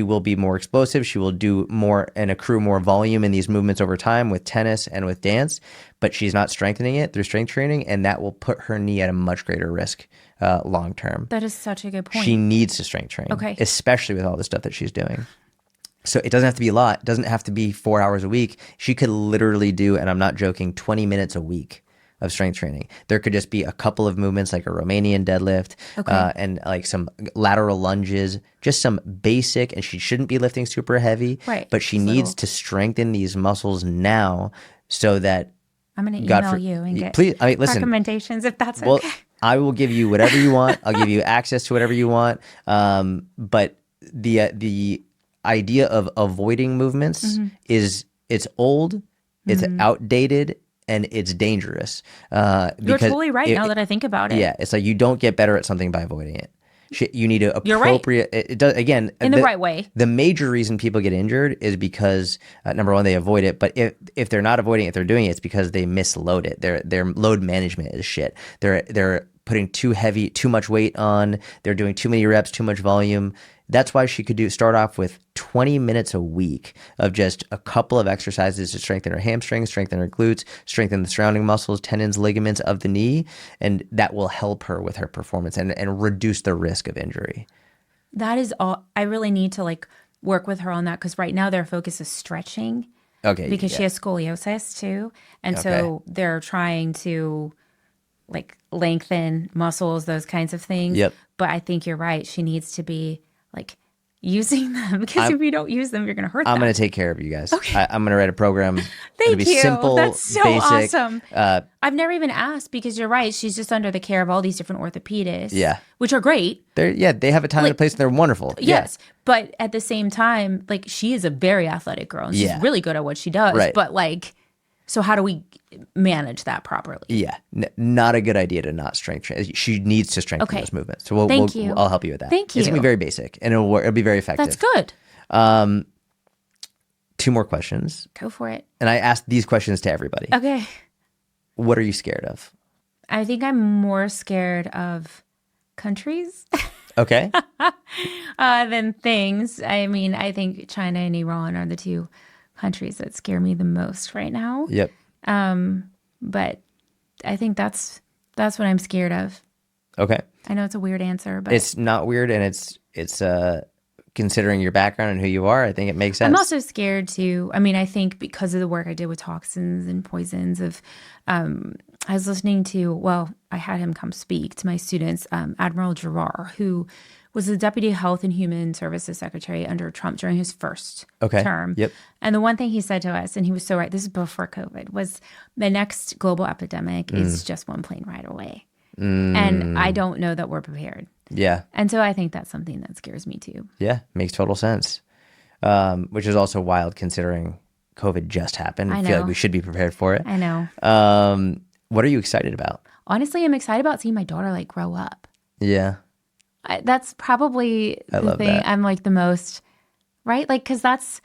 will be more explosive. She will do more and accrue more volume in these movements over time with tennis and with dance, but she's not strengthening it through strength training, and that will put her knee at a much greater risk long term. That is such a good point. She needs to strength train, okay, especially with all the stuff that she's doing. So it doesn't have to be a lot. It doesn't have to be 4 hours a week. She could literally do, and I'm not joking, 20 minutes a week. of strength training. There could just be a couple of movements like a Romanian deadlift and like some lateral lunges, just some basic, and she shouldn't be lifting super heavy, Right. but she Just needs little. to strengthen these muscles now so that I'm going to God email for you and get please, I mean, listen, recommendations if that's well, okay. I will give you whatever you want. I'll give you access to whatever you want. But the idea of avoiding movements is it's old, it's outdated, and it's dangerous. You're Because totally right now that I think about it. yeah, it's like you don't get better at something by avoiding it. You need to You're right. appropriate. It does again In the right way. The major reason people get injured is because number one, they avoid it. But if they're not avoiding it, if they're doing it, it's because they misload it. Their load management is shit. They're putting too much weight on. They're doing too many reps, too much volume. That's why she could start off with 20 minutes a week of just a couple of exercises to strengthen her hamstrings, strengthen her glutes, strengthen the surrounding muscles, tendons, ligaments of the knee, and that will help her with her performance and reduce the risk of injury. That is all. I really need to like work with her on that because right now their focus is stretching. Okay. Because she has scoliosis too. And so they're trying to like lengthen muscles, those kinds of things. Yep. But I think you're right. She needs to be like using them because if you don't use them, you're going to hurt them. I'm going to take care of you guys. Okay. I'm going to write a program. Thank It'll be you. simple, That's so basic. awesome. I've never even asked because you're right. She's just under the care of all these different orthopedists. Yeah. Which are great. They have a time and a place and they're wonderful. Yes. But at the same time, like she is a very athletic girl and she's really good at what she does. Right. But like, so how do we manage that properly? Yeah. Not a good idea to not strength train. She needs to strengthen those movements. So Thank you. I'll help you with that. Thank you. It's going to be very basic and it'll be very effective. That's good. 2 more questions. Go for it. And I asked these questions to everybody. Okay. What are you scared of? I think I'm more scared of countries Okay. than things. I mean, I think China and Iran are the 2 countries that scare me the most right now. Yep. But I think that's what I'm scared of. Okay. I know it's a weird answer, but It's not weird, and it's considering your background and who you are, I think it makes sense. I'm also scared too. I mean, I think because of the work I did with toxins and poisons I was listening to, I had him come speak to my students, Admiral Giroir, who was the Deputy Health and Human Services Secretary under Trump during his first term. Yep. And the one thing he said to us, and he was so right, this is before COVID, was the next global epidemic is just one plane ride away. And I don't know that we're prepared. Yeah. And so I think that's something that scares me too. Yeah, makes total sense. Which is also wild considering COVID just happened. I feel like we should be prepared for it. I know. What are you excited about? Honestly, I'm excited about seeing my daughter like grow up. Yeah. That's probably the thing I'm like the most, right? Like, because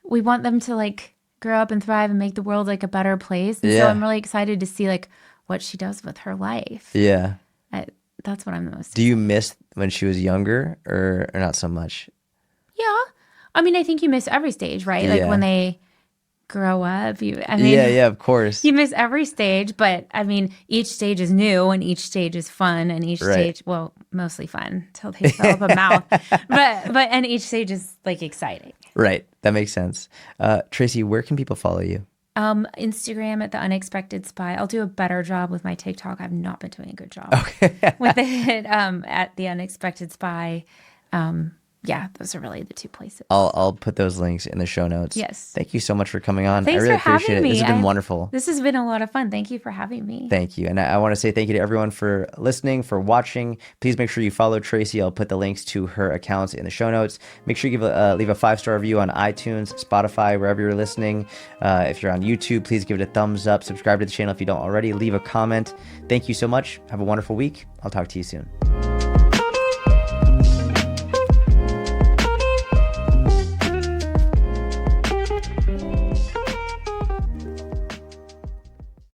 we want them to like grow up and thrive and make the world like a better place. And so I'm really excited to see like what she does with her life. Yeah. That's what I'm the most. Do you miss when she was younger or not so much? Yeah. I mean, I think you miss every stage, right? Like when they grow up, yeah, of course. You miss every stage, but I mean, each stage is new and each stage is fun and each stage, mostly fun until they develop a mouth. And each stage is like exciting. Right. That makes sense. Tracy, where can people follow you? Instagram at The Unexpected Spy. I'll do a better job with my TikTok. I've not been doing a good job with it at The Unexpected Spy. Yeah, those are really the 2 places. I'll put those links in the show notes. Yes. Thank you so much for coming on. Thanks I really for having appreciate it. me. This has been wonderful. This has been a lot of fun. Thank you for having me. Thank you. And I want to say thank you to everyone for listening, for watching. Please make sure you follow Tracy. I'll put the links to her accounts in the show notes. Make sure you leave a 5-star review on iTunes, Spotify, wherever you're listening. If you're on YouTube, please give it a thumbs up. Subscribe to the channel if you don't already. Leave a comment. Thank you so much. Have a wonderful week. I'll talk to you soon.